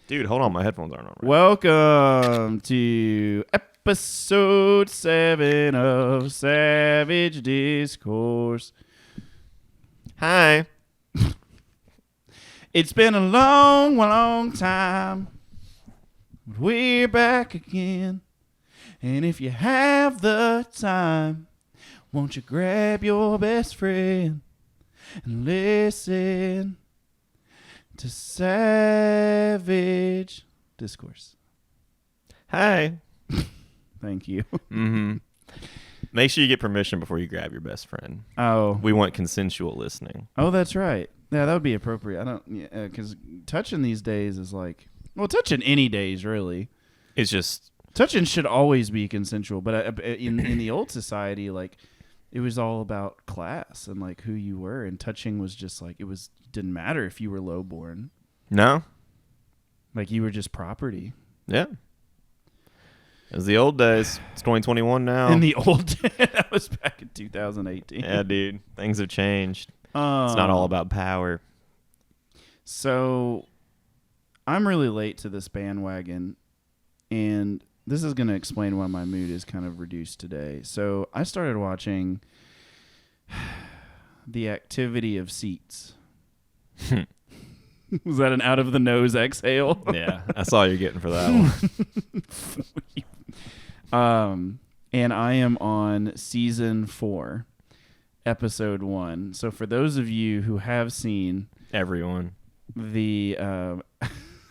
Dude, hold on. My headphones aren't on. Right. Welcome to episode 7 of Savage Discourse. Hi. It's been a long, long time. But we're back again. And if you have the time, won't you grab your best friend and listen to Savage Discourse. Hi. Thank you. Mm-hmm. Make sure you get permission before you grab your best friend. Oh. We want consensual listening. Oh, that's right. Yeah, that would be appropriate. I don't, because touching these days is like, well, touching any days really. It's just Touching should always be consensual, but in the old society, like, it was all about class and like who you were, and touching was just like didn't matter if you were lowborn. No. Like you were just property. Yeah. It was the old days. It's 2021 now. In the old days, that was back in 2018. Yeah, dude. Things have changed. It's not all about power. So, I'm really late to this bandwagon, and this is going to explain why my mood is kind of reduced today. So, I started watching The Activity of Seats. Was that an out-of-the-nose exhale? Yeah, that's all you're getting for that one. And I am on season 4, episode 1. So for those of you who have seen everyone. The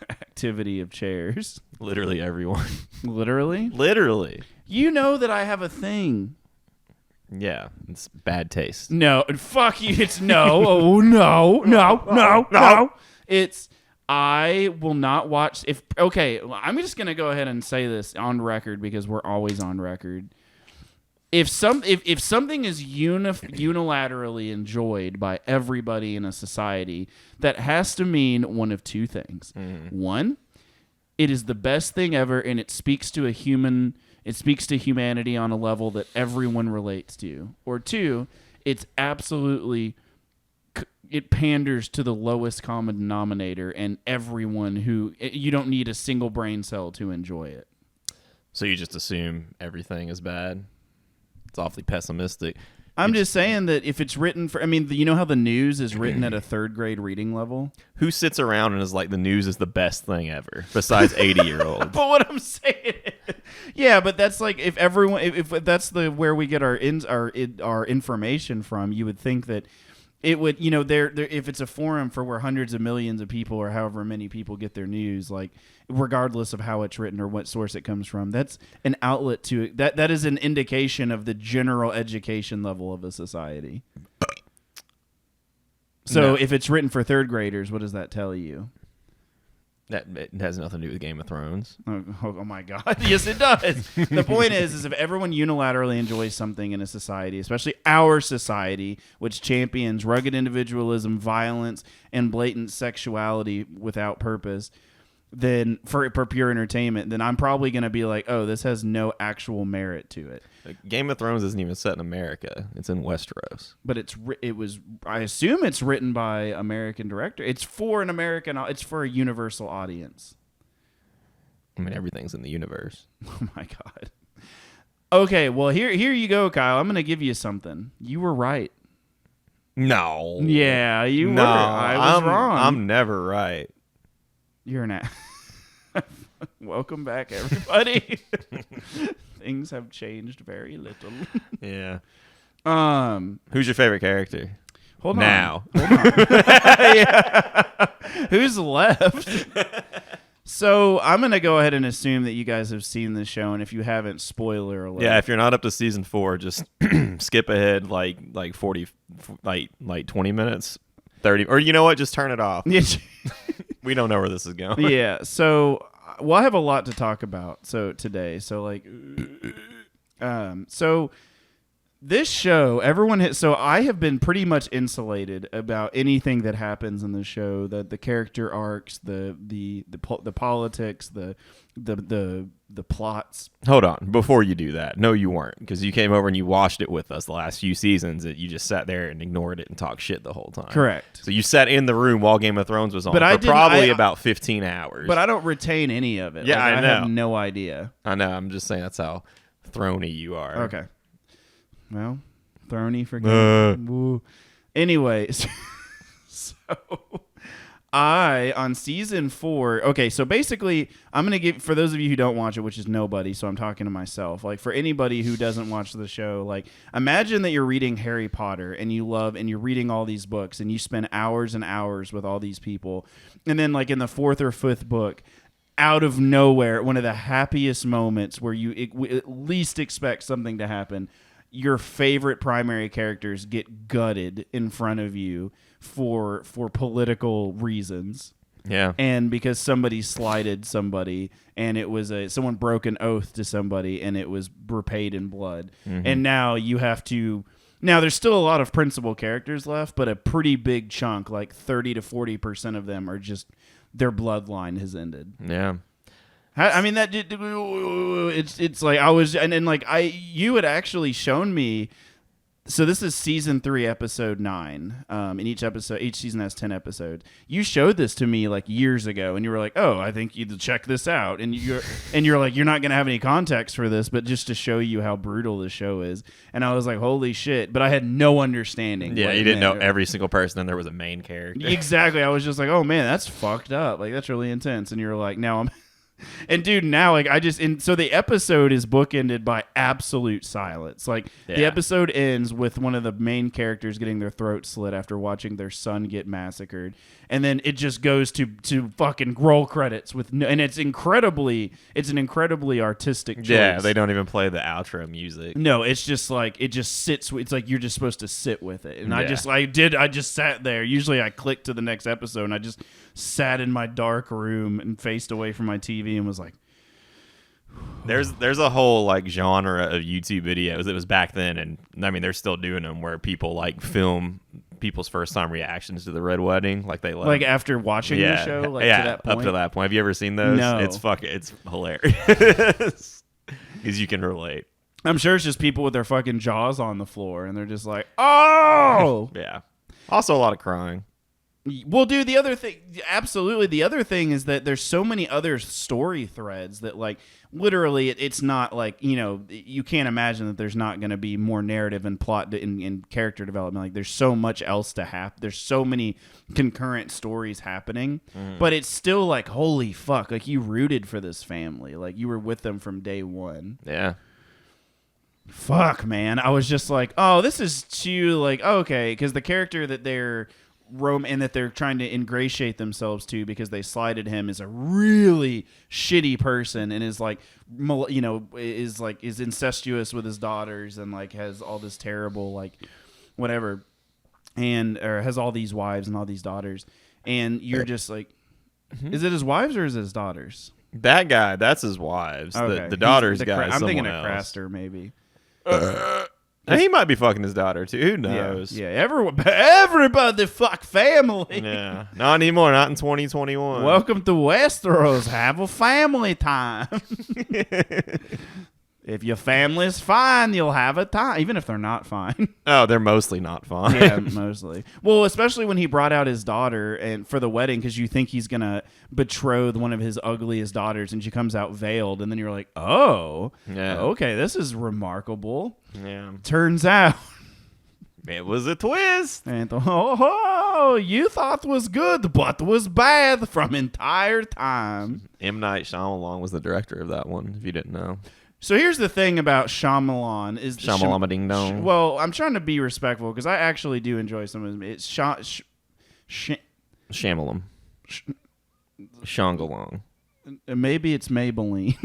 Activity of Chairs. Literally everyone. Literally? Literally. You know that I have a thing. Yeah, it's bad taste. No, fuck you. It's no. Oh, no. It's I will not watch I'm just going to go ahead and say this on record because we're always on record. If something is unilaterally enjoyed by everybody in a society, that has to mean one of two things. Mm-hmm. One, it is the best thing ever, and it speaks to humanity on a level that everyone relates to. Or two, it panders to the lowest common denominator, and everyone you don't need a single brain cell to enjoy it. So you just assume everything is bad? It's awfully pessimistic. I'm just saying that if it's written for, you know how the news is written at a 3rd grade reading level? Who sits around and is like, the news is the best thing ever, besides 80-year-olds? But what I'm saying is, yeah, but that's like, if that's where we get our information from, you would think that it would, if it's a forum for where hundreds of millions of people or however many people get their news, like, regardless of how it's written or what source it comes from, that's an outlet to it. That is an indication of the general education level of a society. So if it's written for 3rd graders, what does that tell you? That it has nothing to do with Game of Thrones. Oh my God. Yes, it does. The point is if everyone unilaterally enjoys something in a society, especially our society, which champions rugged individualism, violence, and blatant sexuality without purpose, then for pure entertainment, then I'm probably going to be like, oh, this has no actual merit to it. Game of Thrones isn't even set in America. It's in Westeros. But I assume it's written by American director. It's for a universal audience. I mean, everything's in the universe. Oh my God. Okay, well, here you go, Kyle. I'm going to give you something. You were right. No. Yeah, you were. I was wrong. I'm never right. You're an Welcome back, everybody. Things have changed very little. Yeah. Who's your favorite character? Hold on. Yeah. Who's left? So I'm going to go ahead and assume that you guys have seen this show, and if you haven't, spoiler alert. Yeah, if you're not up to season 4, just skip ahead like 40, like 20 minutes, 30, or you know what? Just turn it off. We don't know where this is going. Yeah, so I have a lot to talk about today. So This show, so I have been pretty much insulated about anything that happens in the show, the character arcs, the politics, the plots. Hold on, before you do that, no, you weren't, because you came over and you watched it with us the last few seasons. That you just sat there and ignored it and talked shit the whole time. Correct. So you sat in the room while Game of Thrones was on for probably about 15 hours. But I don't retain any of it. Yeah, I know. I have no idea. I know. I'm just saying that's how throny you are. Okay. Well, throny for game. Anyways, so on season 4, okay, so basically I'm going to give, for those of you who don't watch it, which is nobody, so I'm talking to myself, like for anybody who doesn't watch the show, like imagine that you're reading Harry Potter and you're reading all these books and you spend hours and hours with all these people. And then like in the 4th or 5th book, out of nowhere, one of the happiest moments where you at least expect something to happen, your favorite primary characters get gutted in front of you for political reasons. Yeah. And because somebody slighted somebody and it was someone broke an oath to somebody and it was repaid in blood. Mm-hmm. And now you have to, now there's still a lot of principal characters left, but a pretty big chunk, like 30 to 40% of them are just, their bloodline has ended. Yeah. I mean, that it's like I was, and then like you had actually shown me. So this is season 3, episode 9. And each season has 10 episodes. You showed this to me like years ago, and you were like, "Oh, I think you'd check this out." And you're like, "You're not gonna have any context for this, but just to show you how brutal the show is." And I was like, "Holy shit!" But I had no understanding. Yeah, you didn't know every single person, and there was a main character. Exactly. I was just like, "Oh man, that's fucked up. Like that's really intense." And you're like, "Now I'm." And dude, now like so the episode is bookended by absolute silence. Like the episode ends with one of the main characters getting their throat slit after watching their son get massacred, and then it just goes to fucking roll credits with and it's an incredibly artistic choice. Yeah, they don't even play the outro music. No, it's just like it just sits. It's like you're just supposed to sit with it, and I just sat there. Usually I click to the next episode, and I just sat in my dark room and faced away from my TV and was like, there's a whole like genre of YouTube videos. It was back then, and I mean they're still doing them, where people like film people's first time reactions to the Red Wedding, like they like after watching the show, like to that point? Up to that point. Have you ever seen those? No. It's hilarious because you can relate. I'm sure it's just people with their fucking jaws on the floor, and they're just like, oh yeah. Also a lot of crying. Well, dude, the other thing is that there's so many other story threads that, like, literally, it's not like, you know, you can't imagine that there's not going to be more narrative and plot and character development. Like, there's so much else to happen. There's so many concurrent stories happening, but it's still like, holy fuck, like, you rooted for this family. Like, you were with them from day one. Yeah. Fuck, man. I was just like, oh, this is too, like, okay, because the character that they're and that they're trying to ingratiate themselves to because they slighted him is a really shitty person and is like, you know, is incestuous with his daughters and like has all this terrible like whatever and or has all these wives and all these daughters, and you're just like, is it his wives or is it his daughters? That guy, that's his wives. Okay. The daughter's guy. I'm thinking of else. Craster maybe. He might be fucking his daughter too. Who knows? Yeah. Everybody fuck family. Yeah, not anymore. Not in 2021. Welcome to Westeros. Have a family time. If your family's fine, you'll have a time, even if they're not fine. Oh, they're mostly not fine. Yeah, mostly. Well, especially when he brought out his daughter and for the wedding, because you think he's gonna betroth one of his ugliest daughters, and she comes out veiled, and then you're like, oh, yeah, okay, this is remarkable. Yeah. Turns out it was a twist. And you thought was good, but was bad from entire time. M. Night Shyamalan was the director of that one, if you didn't know. So here's the thing about Shyamalan is Shyamalama Ding Dong. Well, I'm trying to be respectful because I actually do enjoy some of them. It's Shamalam. Shangalong. Maybe it's Maybelline.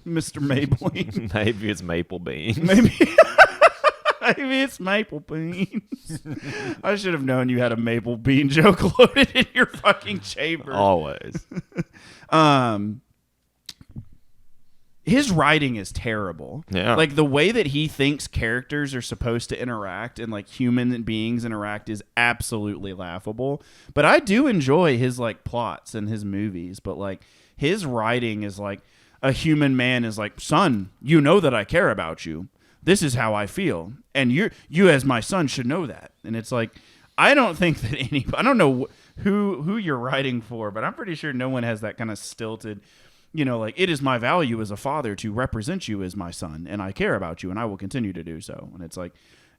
Mr. Maybelline. Maybe it's Maple Beans. Maybe it's maple beans. I should have known you had a maple bean joke loaded in your fucking chamber. Always. his writing is terrible. Yeah. Like the way that he thinks characters are supposed to interact and like human beings interact is absolutely laughable. But I do enjoy his like plots and his movies. But like his writing is like a human man is like, son, you know that I care about you. This is how I feel. And you as my son should know that. And it's like, I don't think that I don't know who you're writing for, but I'm pretty sure no one has that kind of stilted, like, it is my value as a father to represent you as my son, and I care about you, and I will continue to do so. And it's like,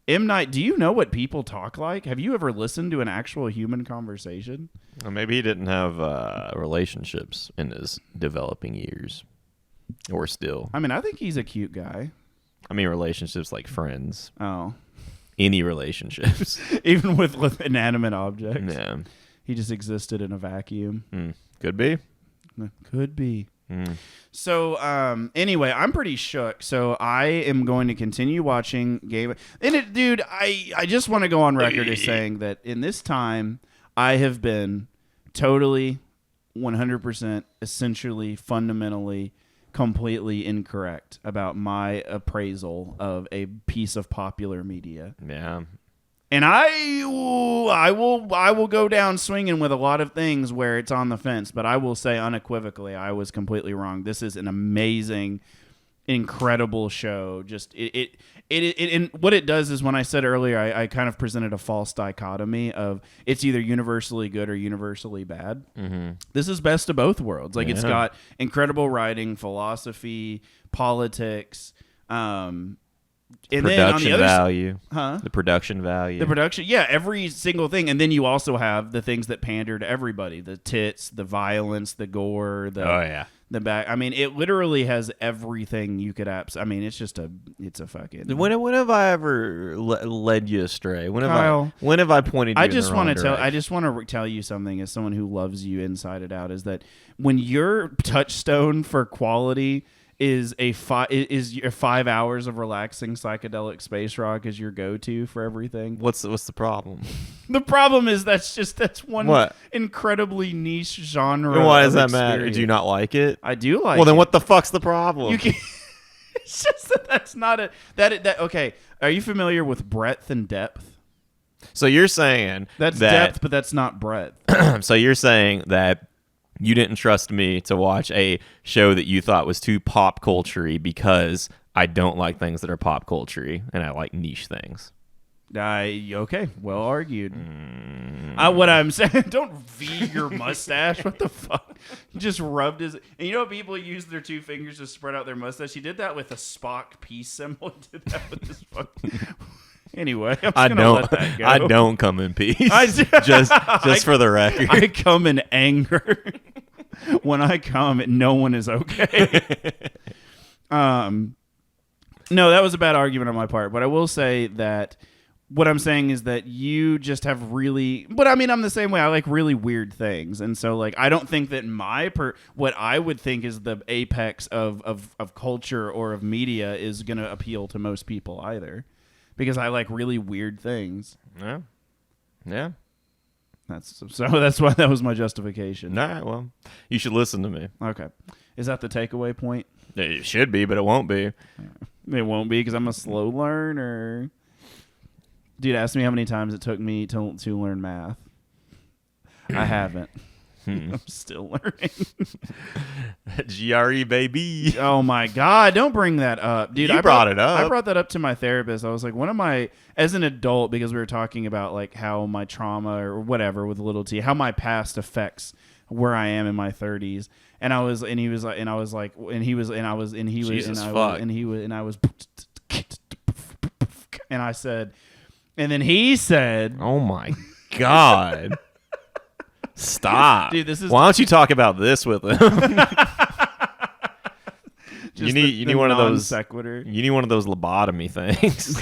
M. Night, do you know what people talk like? Have you ever listened to an actual human conversation? Or maybe he didn't have relationships in his developing years. Or still. I mean, I think he's a cute guy. I mean, relationships like friends. Oh. Any relationships. Even with inanimate objects. Yeah. He just existed in a vacuum. Could be. Could be. So, anyway, I'm pretty shook. So I am going to continue watching Game. And dude, I just want to go on record as saying that in this time, I have been totally, 100%, essentially, fundamentally, completely incorrect about my appraisal of a piece of popular media. Yeah. And I will go down swinging with a lot of things where it's on the fence, but I will say unequivocally I was completely wrong. This is an amazing, incredible show. Just it and what it does is, when I said earlier, I kind of presented a false dichotomy of it's either universally good or universally bad. Mm-hmm. This is best of both worlds. Like, it's got incredible writing, philosophy, politics, and production then on the other value. The production value. The production, yeah, every single thing. And then you also have the things that pander to everybody: the tits, the violence, the gore, the back. I mean, it literally has everything you could I mean, it's a fucking. When have I ever led you astray? When have I pointed you I in just the wrong want to direction? I just want to tell you something as someone who loves you inside and out, is that when your touchstone for quality is your 5 hours of relaxing psychedelic space rock is your go-to for everything. What's the problem? The problem is that's one incredibly niche genre. And why does that matter? Do you not like it? I do like it. Well, then what the fuck's the problem? It's just that's not a okay. Are you familiar with breadth and depth? So you're saying that's depth, but that's not breadth. So you're saying that you didn't trust me to watch a show that you thought was too pop culture-y because I don't like things that are pop culture-y and I like niche things. Okay, well argued. What I'm saying, don't V your mustache. What the fuck? He just rubbed his. And you know, people use their two fingers to spread out their mustache. He did that with a Spock peace symbol. He did that with his fucking. Anyway, I don't come in peace. just for the record, I come in anger. When I come, no one is okay. No, that was a bad argument on my part. But I will say that what I'm saying is that you just have really. But I mean, I'm the same way. I like really weird things, and so like I don't think that what I would think is the apex of culture or of media is going to appeal to most people either. Because I like really weird things. Yeah. That's why that was my justification. All right, well, you should listen to me. Okay. Is that the takeaway point? It should be, but it won't be. It won't be because I'm a slow learner. Dude, ask me how many times it took me to learn math. I haven't. I'm still learning. GRE, baby. Oh my God. Don't bring that up. Dude, I brought it up. I brought that up to my therapist. I was like, as an adult, because we were talking about like how my trauma or whatever with little t, how my past affects where I am in my 30s. And I was, and he was like, and I was like, and he was, and I was, and he was, Jesus and I fuck. was, and he was, and I was, and I said, and then he said, oh my God. Stop. Dude, this is. Why don't you talk about this with him? You need one of those sequitur. You need one of those lobotomy things.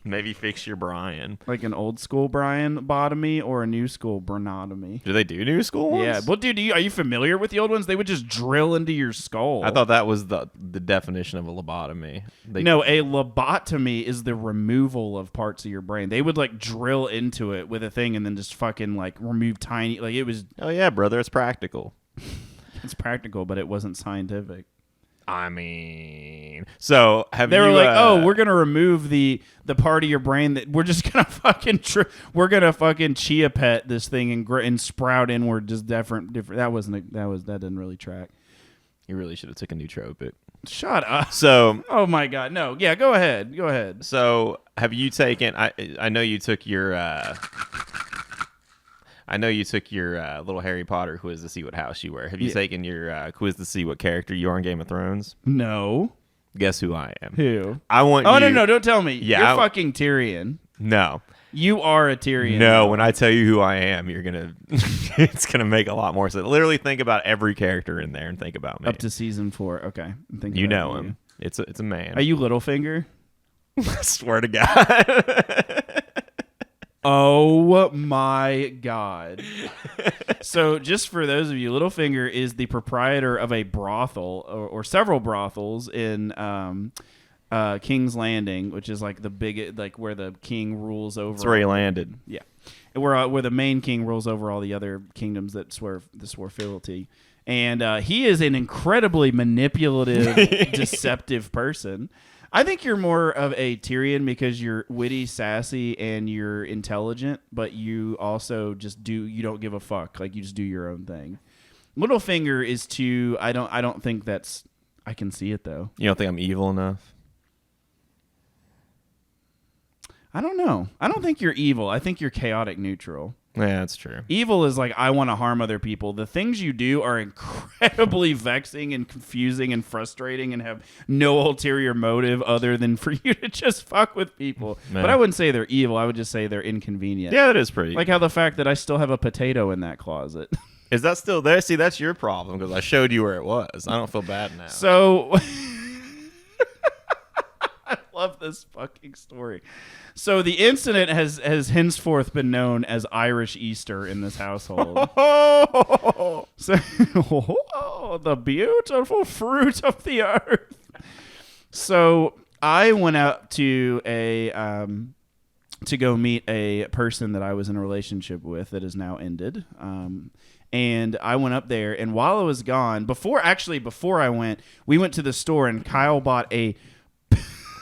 Maybe fix your Brian. Like an old school Brian botomy or a new school Bernotomy. Do they do new school ones? Yeah. Well, dude, are you familiar with the old ones? They would just drill into your skull. I thought that was the definition of a lobotomy. No, a lobotomy is the removal of parts of your brain. They would like drill into it with a thing and then just fucking like remove tiny. Like it was. Oh yeah, brother, it's practical. It's practical, but it wasn't scientific. I mean, so have They you? were like, "Oh, we're gonna remove the part of your brain that we're just gonna fucking we're gonna fucking chia pet this thing and sprout inward just different. That didn't really track. You really should have took a nootropic. Shut up. So, oh my god, no, yeah, go ahead. So, have you taken? I know you took your. I know you took your little Harry Potter quiz to see what house you were. Have you taken your quiz to see what character you are in Game of Thrones? No. Guess who I am? Who? I want. Oh you, no, don't tell me. Yeah, you're fucking Tyrion. No. You are a Tyrion. No, when I tell you who I am, you're gonna. It's gonna make a lot more sense. Literally, think about every character in there and think about me. Up to season 4. Okay, you know him. It's a man. Are you Littlefinger? I swear to God. Oh my god. So just for those of you, Littlefinger is the proprietor of a brothel or several brothels in King's Landing, which is like the big, like where the king rules over. That's where he landed. Yeah. Where the main king rules over all the other kingdoms that swear fealty. And he is an incredibly manipulative, deceptive person. I think you're more of a Tyrion because you're witty, sassy, and you're intelligent, but you also just you don't give a fuck. Like, you just do your own thing. Littlefinger is too, I don't think that's, I can see it though. You don't think I'm evil enough? I don't know. I don't think you're evil. I think you're chaotic neutral. Yeah, that's true. Evil is like, I want to harm other people. The things you do are incredibly vexing and confusing and frustrating and have no ulterior motive other than for you to just fuck with people. Man. But I wouldn't say they're evil. I would just say they're inconvenient. Yeah, that is pretty. Like how the fact that I still have a potato in that closet. Is that still there? See, that's your problem because I showed you where it was. I don't feel bad now. So... I love this fucking story. So the incident has henceforth been known as Irish Easter in this household. So, the beautiful fruit of the earth. So I went out to to go meet a person that I was in a relationship with that has now ended. And I went up there, and while I was gone, before I went, we went to the store, and Kyle bought a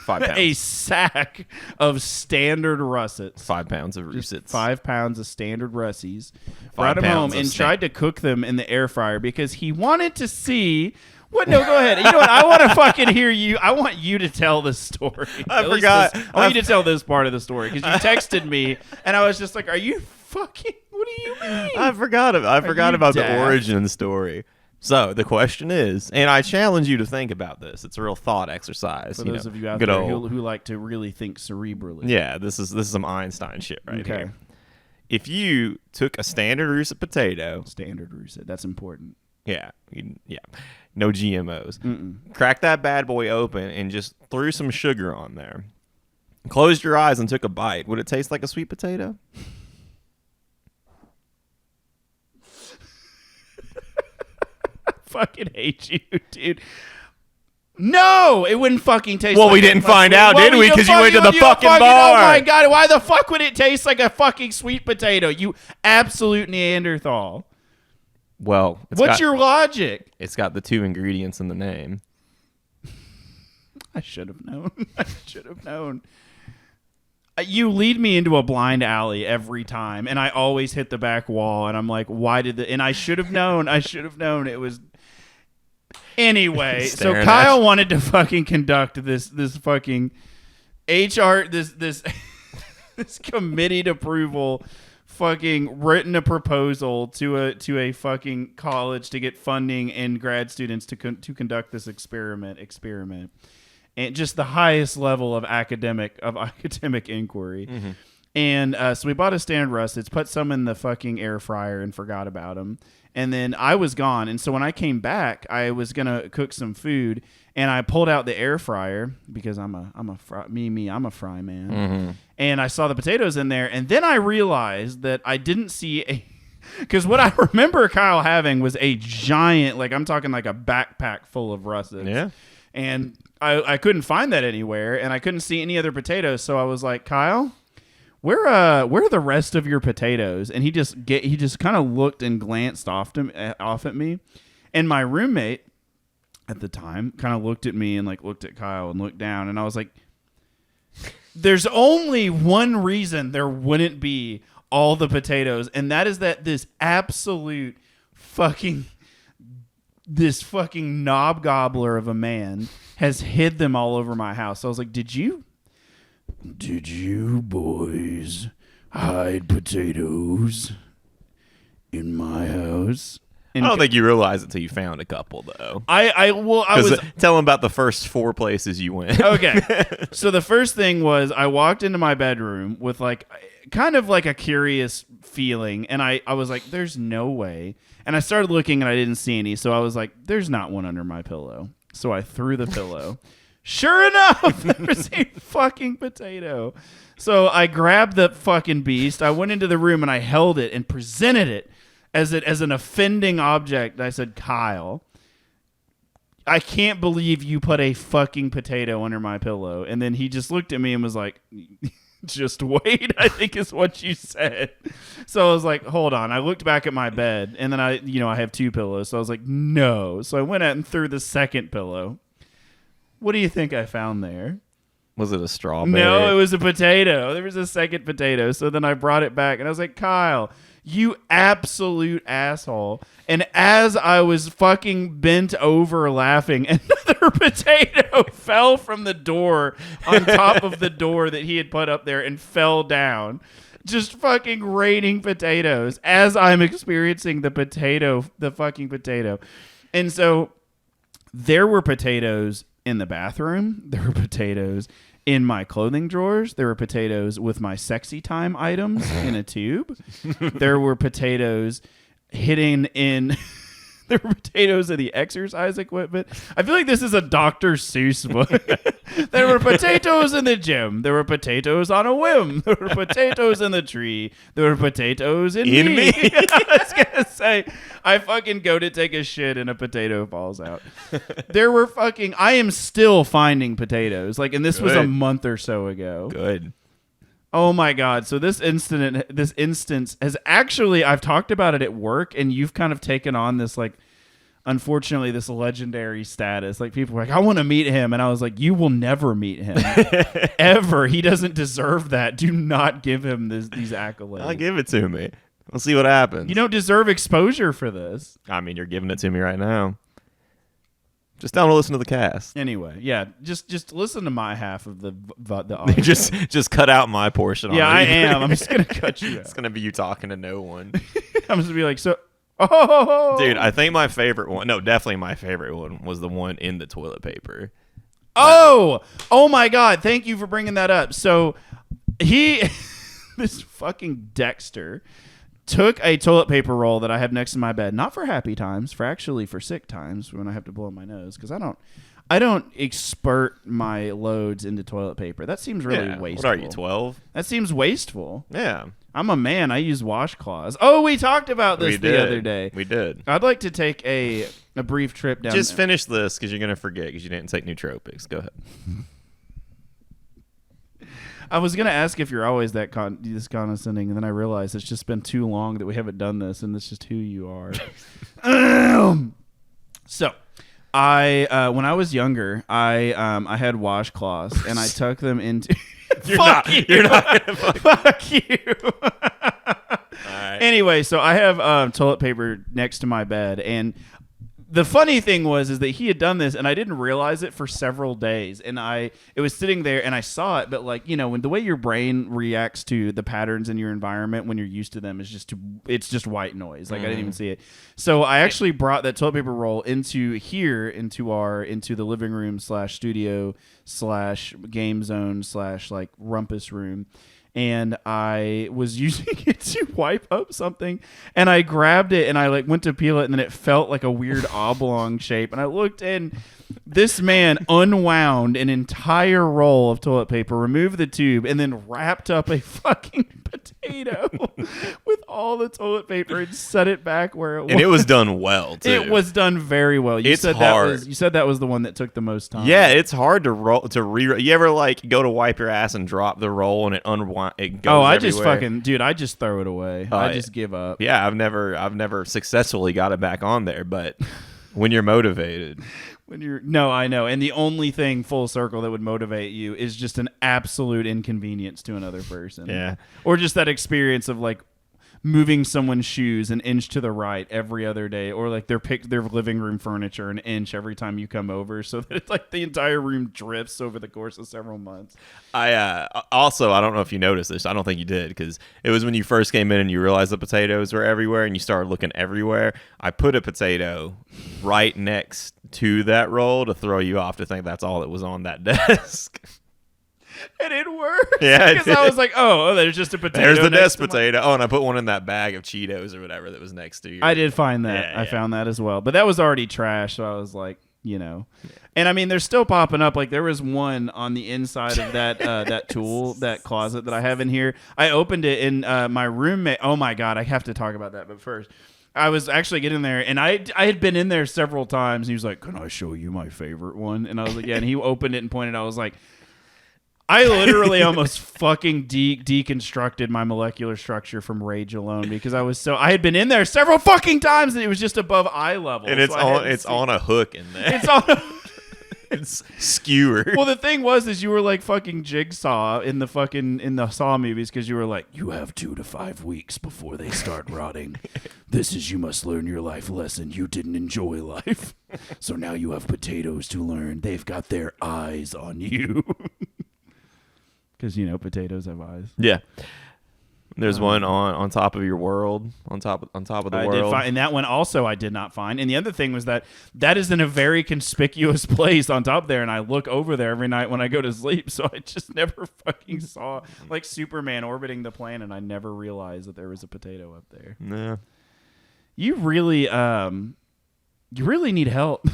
5 pounds. A sack of standard russets. 5 pounds of russets. 5 pounds of standard russies. Brought them home and tried to cook them in the air fryer because he wanted to see. What? No, go ahead. You know what? I want to fucking hear you. I want you to tell this story. I forgot. I want you to tell this part of the story because you texted me and I was just like, "Are you fucking? What do you mean?" I forgot about the origin story. So the question is, and I challenge you to think about this. It's a real thought exercise. For those of you out there who like to really think cerebrally. Yeah, this is some Einstein shit right okay. here. If you took a standard russet potato, that's important. Yeah, no GMOs. Crack that bad boy open and just threw some sugar on there. Closed your eyes and took a bite. Would it taste like a sweet potato? Fucking hate you, dude. No, it wouldn't fucking taste. Well, like we didn't find out, did we? Because you went to the fucking bar. Oh my god! Why the fuck would it taste like a fucking sweet potato? You absolute Neanderthal. Well, what's your logic? It's got the 2 ingredients in the name. I should have known. You lead me into a blind alley every time, and I always hit the back wall, and I'm like, why did and I should have known. It was... Anyway, so Kyle wanted to fucking conduct this fucking HR, this committeed approval, fucking written a proposal to a fucking college to get funding and grad students to conduct this experiment. And just the highest level of academic inquiry. Mm-hmm. And so we bought a standard russets, put some in the fucking air fryer and forgot about them. And then I was gone. And so when I came back, I was going to cook some food and I pulled out the air fryer because I'm a fry man. Mm-hmm. And I saw the potatoes in there. And then I realized that I didn't see because what I remember Kyle having was a giant, like I'm talking like a backpack full of russets. Yeah. And I couldn't find that anywhere, and I couldn't see any other potatoes. So I was like, Kyle, where are the rest of your potatoes? And he just kind of looked and glanced off at me. And my roommate at the time kind of looked at me and like looked at Kyle and looked down, and I was like, there's only one reason there wouldn't be all the potatoes, and that is that this fucking knob gobbler of a man has hid them all over my house. So I was like, did you boys hide potatoes in my house? I don't think you realized it until you found a couple, though. I was tell them about the first 4 places you went. Okay. So the first thing was I walked into my bedroom with like kind of like a curious feeling, and I was like, there's no way. And I started looking and I didn't see any, so I was like, there's not one under my pillow. So I threw the pillow. Sure enough, there was a fucking potato. So I grabbed the fucking beast. I went into the room and I held it and presented it as an offending object. I said, Kyle, I can't believe you put a fucking potato under my pillow. And then he just looked at me and was like, just wait, I think is what you said. So I was like, hold on. I looked back at my bed, and then I have 2 pillows. So I was like, no. So I went out and threw the second pillow. What do you think I found there? Was it a strawberry? No, it was a potato. There was a second potato. So then I brought it back, and I was like, Kyle, you absolute asshole. And as I was fucking bent over laughing, another potato fell from the door on top of the door that he had put up there and fell down. Just fucking raining potatoes as I'm experiencing the fucking potato. And so there were potatoes in the bathroom. There were potatoes in my clothing drawers. There were potatoes with my sexy time items in a tube. There were potatoes hidden in... There were potatoes in the exercise equipment. I feel like this is a Dr. Seuss book. There were potatoes in the gym. There were potatoes on a whim. There were potatoes in the tree. There were potatoes in me. I was going to say, I fucking go to take a shit and a potato falls out. There were fucking... I am still finding potatoes. Like, and this was a month or so ago. Good. Oh my God. So this instance has actually, I've talked about it at work, and you've kind of taken on this, like, unfortunately, this legendary status. Like, people were like, I want to meet him. And I was like, you will never meet him. Ever. He doesn't deserve that. Do not give him these accolades. I'll give it to me. We'll see what happens. You don't deserve exposure for this. I mean, you're giving it to me right now. Just don't listen to the cast. Anyway, yeah, just listen to my half of the audio. just cut out my portion. Yeah, I am. I'm just gonna cut you out. It's gonna be you talking to no one. I'm just gonna be like, so. Oh, dude, I think my favorite one. No, definitely my favorite one was the one in the toilet paper. Oh my God! Thank you for bringing that up. So this fucking Dexter took a toilet paper roll that I have next to my bed, not for happy times, for sick times when I have to blow my nose, because I don't expert my loads into toilet paper. That seems really wasteful. What are you, 12? That seems wasteful. Yeah. I'm a man. I use washcloths. Oh, we talked about this the other day. We did. I'd like to take a brief trip down. Just finish this because you're going to forget because you didn't take nootropics. Go ahead. I was going to ask if you're always this condescending, and then I realized it's just been too long that we haven't done this, and it's just who you are. So, when I was younger, I had washcloths, and I tucked them into... You're not gonna fuck you. All right. Anyway, so I have toilet paper next to my bed, and the funny thing is that he had done this, and I didn't realize it for several days, and it was sitting there, and I saw it, but like, when the way your brain reacts to the patterns in your environment when you're used to them is it's just white noise. Like I didn't even see it. So I actually brought that toilet paper roll into the living room / studio / game zone / like rumpus room. And I was using it to wipe up something, and I grabbed it and I like went to peel it, and then it felt like a weird oblong shape. And I looked, and this man unwound an entire roll of toilet paper, removed the tube, and then wrapped up a fucking potato with all the toilet paper and set it back where it was. And it was done well, too. It was done very well. It's hard. You said that was the one that took the most time. Yeah, it's hard to roll You ever like go to wipe your ass and drop the roll and it unwind? It goes I everywhere. I just throw it away. I just give up. Yeah, I've never successfully got it back on there, but When you're motivated. No, I know. And the only thing full circle that would motivate you is just an absolute inconvenience to another person. Yeah. Or just that experience of like moving someone's shoes an inch to the right every other day, or like their living room furniture an inch every time you come over, so that it's like the entire room drifts over the course of several months. I also, I don't know if you noticed this. I don't think you did, because it was when you first came in and you realized the potatoes were everywhere and you started looking everywhere. I put a potato right next to that roll to throw you off to think that's all that was on that desk. And it worked. Yeah, because I was like, oh, there's just a potato. There's the desk potato. Oh, and I put one in that bag of Cheetos or whatever that was next to you. I did find that. Yeah, I found that as well. But that was already trash, so I was like, Yeah. And I mean, they're still popping up. Like there was one on the inside of that that tool, that closet that I have in here. I opened it, and my roommate. Oh my god, I have to talk about that. But first, I was actually getting there, and I had been in there several times. And he was like, "Can I show you my favorite one?" And I was like, "Yeah." And he opened it and pointed. I was like, I literally almost fucking deconstructed my molecular structure from rage alone, because I had been in there several fucking times and it was just above eye level. And it's on a hook in there. It's on it's skewered. Well, the thing is you were like fucking Jigsaw in the Saw movies, because you were like, you have 2 to 5 weeks before they start rotting. You must learn your life lesson. You didn't enjoy life. So now you have potatoes to learn. They've got their eyes on you. Because, potatoes have eyes. Yeah. There's one on top of your world, on top of the world. Did find, and that one also I did not find. And the other thing was that is in a very conspicuous place on top there, and I look over there every night when I go to sleep, so I just never fucking saw, like Superman orbiting the planet, and I never realized that there was a potato up there. Yeah. You really need help.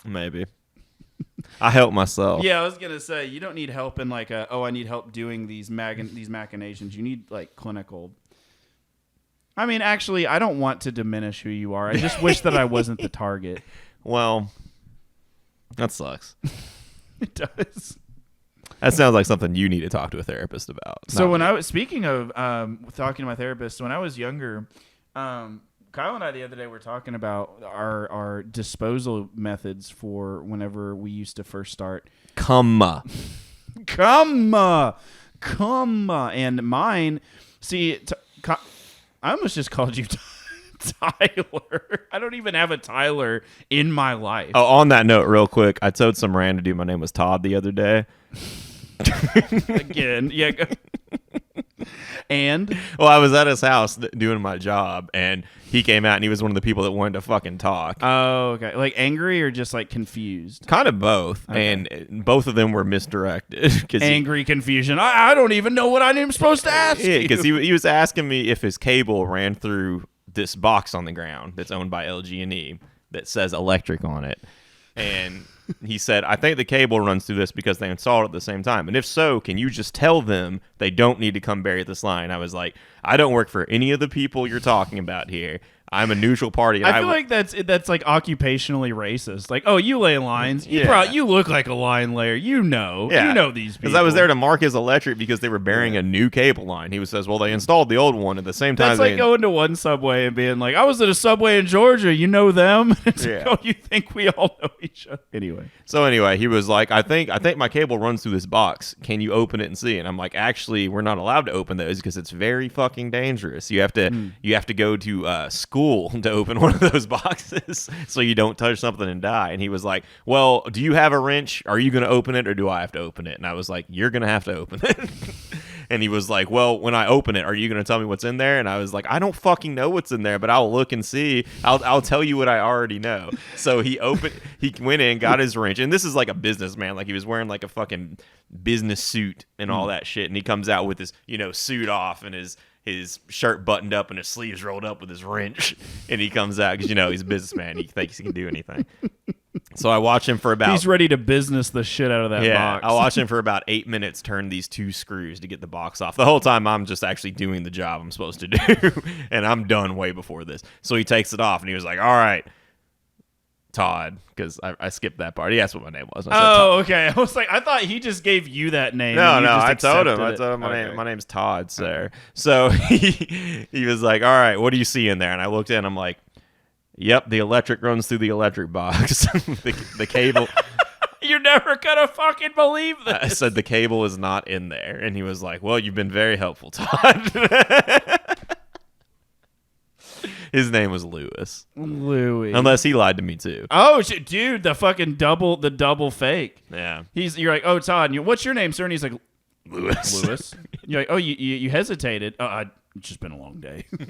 Maybe. I help myself. Yeah, I was gonna say, you don't need help in like I need help doing these machinations. You need like clinical. I mean, actually, I don't want to diminish who you are. I just wish that I wasn't the target. Well, that sucks. It does. That sounds like something you need to talk to a therapist about. So when I was speaking of talking to my therapist, when I was younger, Kyle and I the other day were talking about our disposal methods for whenever we used to first start. Come. And mine, see, I almost just called you Tyler. I don't even have a Tyler in my life. Oh, on that note, real quick, I told some random dude my name was Todd the other day. Again, yeah. And? Well, I was at his house doing my job, and he came out, and he was one of the people that wanted to fucking talk. Oh, okay. Like angry or just like confused? Kind of both. Okay. And both of them were misdirected. Angry, confusion. I don't even know what I'm supposed to ask you. Yeah, because he was asking me if his cable ran through this box on the ground that's owned by LG&E that says electric on it. And he said, I think the cable runs through this because they installed it at the same time. And if so, can you just tell them they don't need to come bury this line? I was like, I don't work for any of the people you're talking about here. I'm a neutral party. I feel like that's like occupationally racist. Like, oh, you lay lines. You look like a line layer. You know these people. Because I was there to mark his electric because they were burying a new cable line. He says, well, they installed the old one at the same time. That's like going to one Subway and being like, I was at a Subway in Georgia. You know them? It's like, oh, you think we all know each other? Anyway, he was like, I think my cable runs through this box. Can you open it and see? And I'm like, actually, we're not allowed to open those because it's very fucking dangerous. You have to go to school to open one of those boxes so you don't touch something and die. And he was like, well, do you have a wrench? Are you going to open it or do I have to open it? And I was like, you're going to have to open it. And he was like, well, when I open it, are you going to tell me what's in there? And I was like, I don't fucking know what's in there, but I'll look and see. I'll tell you what I already know. So he went in, got his wrench. And this is like a businessman. Like he was wearing like a fucking business suit and all that shit. And he comes out with his, suit off and his shirt buttoned up and his sleeves rolled up with his wrench. And he comes out because, he's a businessman. He thinks he can do anything. So I watch him for about... He's ready to business the shit out of that box. I watch him for about 8 minutes turn these 2 screws to get the box off. The whole time I'm just actually doing the job I'm supposed to do. And I'm done way before this. So he takes it off and he was like, all right, Todd, because I skipped that part. He asked what my name was. Oh, okay. I was like, I thought he just gave you that name. No, I told him my name's Todd, sir. So he was like, all right, what do you see in there? And I looked in, I'm like, Yep, the electric runs through the electric box. The cable. You're never gonna fucking believe this. I said the cable is not in there, and he was like, "Well, you've been very helpful, Todd." His name was Lewis. Louis. Unless he lied to me too. Oh shit, dude, the fucking double fake. Yeah. You're like, oh Todd, and what's your name, sir? And he's like, Lewis. You're like, oh, you hesitated. It's just been a long day. All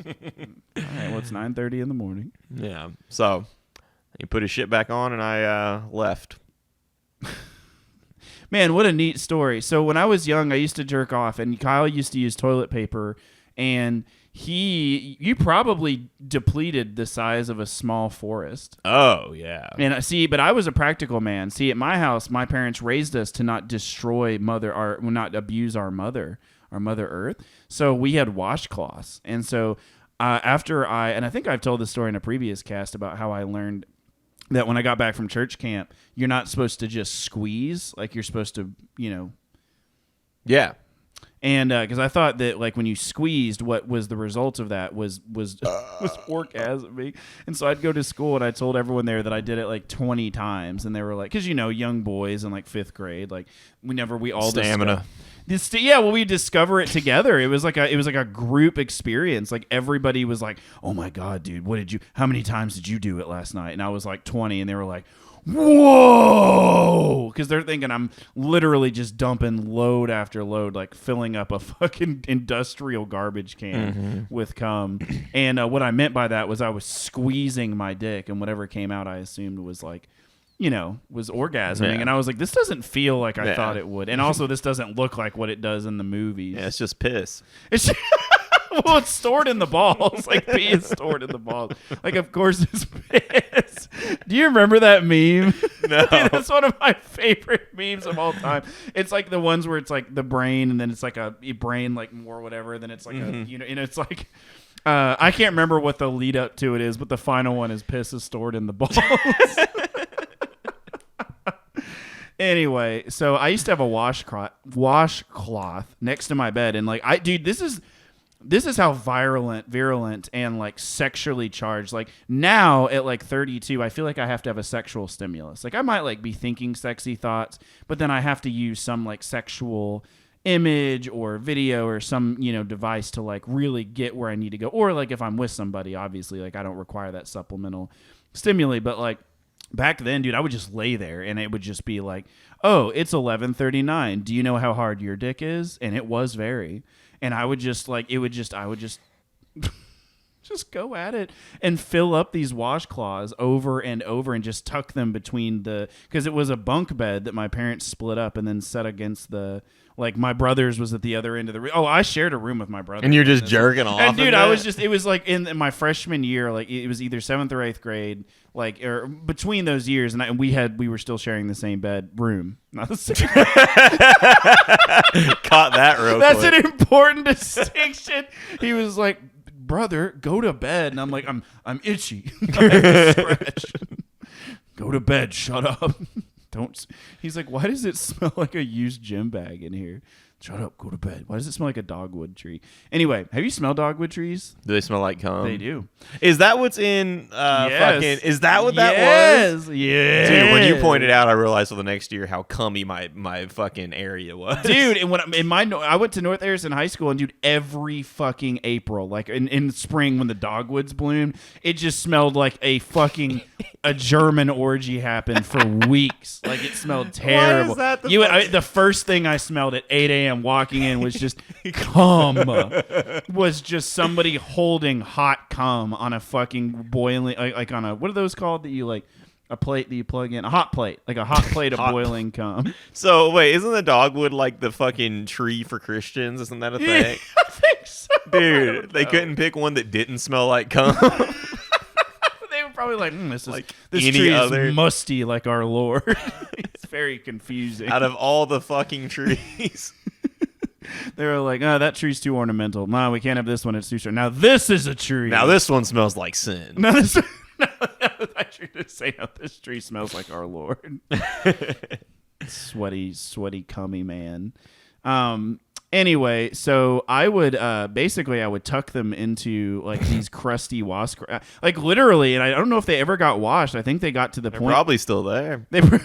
right, well, it's 9:30 in the morning. Yeah. So he put his shit back on, and I left. Man, what a neat story. So when I was young, I used to jerk off, and Kyle used to use toilet paper, and you probably depleted the size of a small forest. Oh, yeah. And see, but I was a practical man. See, at my house, my parents raised us to not destroy not abuse our mother Earth. So we had washcloths. And so and I think I've told this story in a previous cast about how I learned that when I got back from church camp, you're not supposed to just squeeze, like you're supposed to, Yeah. And because I thought that like when you squeezed, what was the result of that was orgasming. And so I'd go to school and I told everyone there that I did it like 20 times, and they were like, because young boys in like 5th grade, like we all stamina. We discover it together. It was like a group experience. Like everybody was like, "Oh my god, dude, how many times did you do it last night?" And I was like 20, and they were like, "Whoa!" Because they're thinking I'm literally just dumping load after load, like filling up a fucking industrial garbage can with cum. And what I meant by that was I was squeezing my dick, and whatever came out, I assumed was like, was orgasming. Yeah. And I was like, this doesn't feel like I thought it would. And also, this doesn't look like what it does in the movies. Yeah, it's just piss. Well, it's stored in the balls. Like, pee is stored in the balls. Like, of course, it's piss. Do you remember that meme? No. Dude, that's one of my favorite memes of all time. It's like the ones where it's like the brain, and then it's like a brain, like more whatever. Then it's like it's like, I can't remember what the lead up to it is, but the final one is piss is stored in the balls. Anyway, so I used to have a washcloth next to my bed, and like this is how virulent and like sexually charged. Like now at like 32, I feel like I have to have a sexual stimulus. Like I might like be thinking sexy thoughts, but then I have to use some like sexual image or video or some, device to like really get where I need to go. Or like if I'm with somebody, obviously, like I don't require that supplemental stimuli, but like back then, dude, I would just lay there and it would just be like, oh, it's 11:39. Do you know how hard your dick is? And it was very. And I would just just go at it and fill up these washcloths over and over and just tuck them between because it was a bunk bed that my parents split up and then set against like my brother's was at the other end of the room. Oh, I shared a room with my brother. And you're just jerking off. And dude, it was like in my freshman year, like it was either 7th or 8th grade, like or between those years, and we were still sharing the same bedroom, not the same. Caught that real That's quick. an important distinction. He was like, "Brother, go to bed," and I'm like, "I'm itchy. I have to stretch. Go to bed. Shut up." Don't. He's like, "Why does it smell like a used gym bag in here?" Shut up. Go to bed. Why does it smell like a dogwood tree? Anyway, have you smelled dogwood trees? Do they smell like cum? They do. Is that what's in Yes. Is that what that was? Yes. Dude, when you pointed out, I realized for the next year how cummy my fucking area was. Dude, and I went to North Harrison High School, and dude, every fucking April, like in spring when the dogwoods bloomed, it just smelled like a German orgy happened for weeks. Like it smelled terrible. Why is that the first thing I smelled at 8 a.m. walking in was just cum. Was just somebody holding hot cum on a fucking boiling, like on a, what are those called that you like? A plate that you plug in, a hot plate, like a hot plate of boiling cum. So wait, isn't the dogwood like the fucking tree for Christians? Isn't that a thing? Yeah, I think so. Dude, they couldn't pick one that didn't smell like cum. They were probably like, this Like this any tree other- is musty like our Lord. It's very confusing. Out of all the fucking trees. They were like, oh, that tree's too ornamental. No, we can't have this one. It's too short. Now this is a tree. Now this one smells like sin. No, this. No, I should just say, no, this tree smells like our Lord. Sweaty, cummy man. Anyway, so I would basically I would tuck them into like these crusty wasp, like literally, and I don't know if they ever got washed. I think they got to the They're point probably still there. they were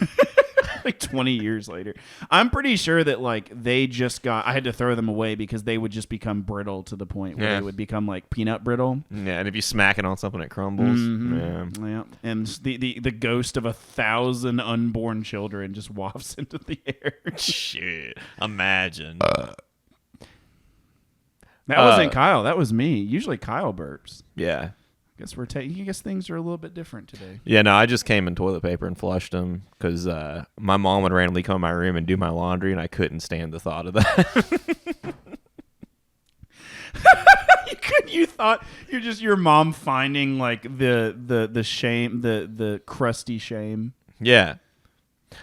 like 20 years later. I'm pretty sure that like they just got. I had to throw them away because they would just become brittle to the point where they would become like peanut brittle. Yeah, and if you smack it on something, it crumbles. Mm-hmm. Yeah, and the ghost of 1,000 unborn children just wafts into the air. Shit, imagine. That wasn't Kyle. That was me. Usually Kyle burps. Yeah. Guess we're taking. I guess things are a little bit different today. Yeah, no, I just came in toilet paper and flushed them because my mom would randomly come in my room and do my laundry, and I couldn't stand the thought of that. You thought you're just your mom finding like the shame, the crusty shame. Yeah.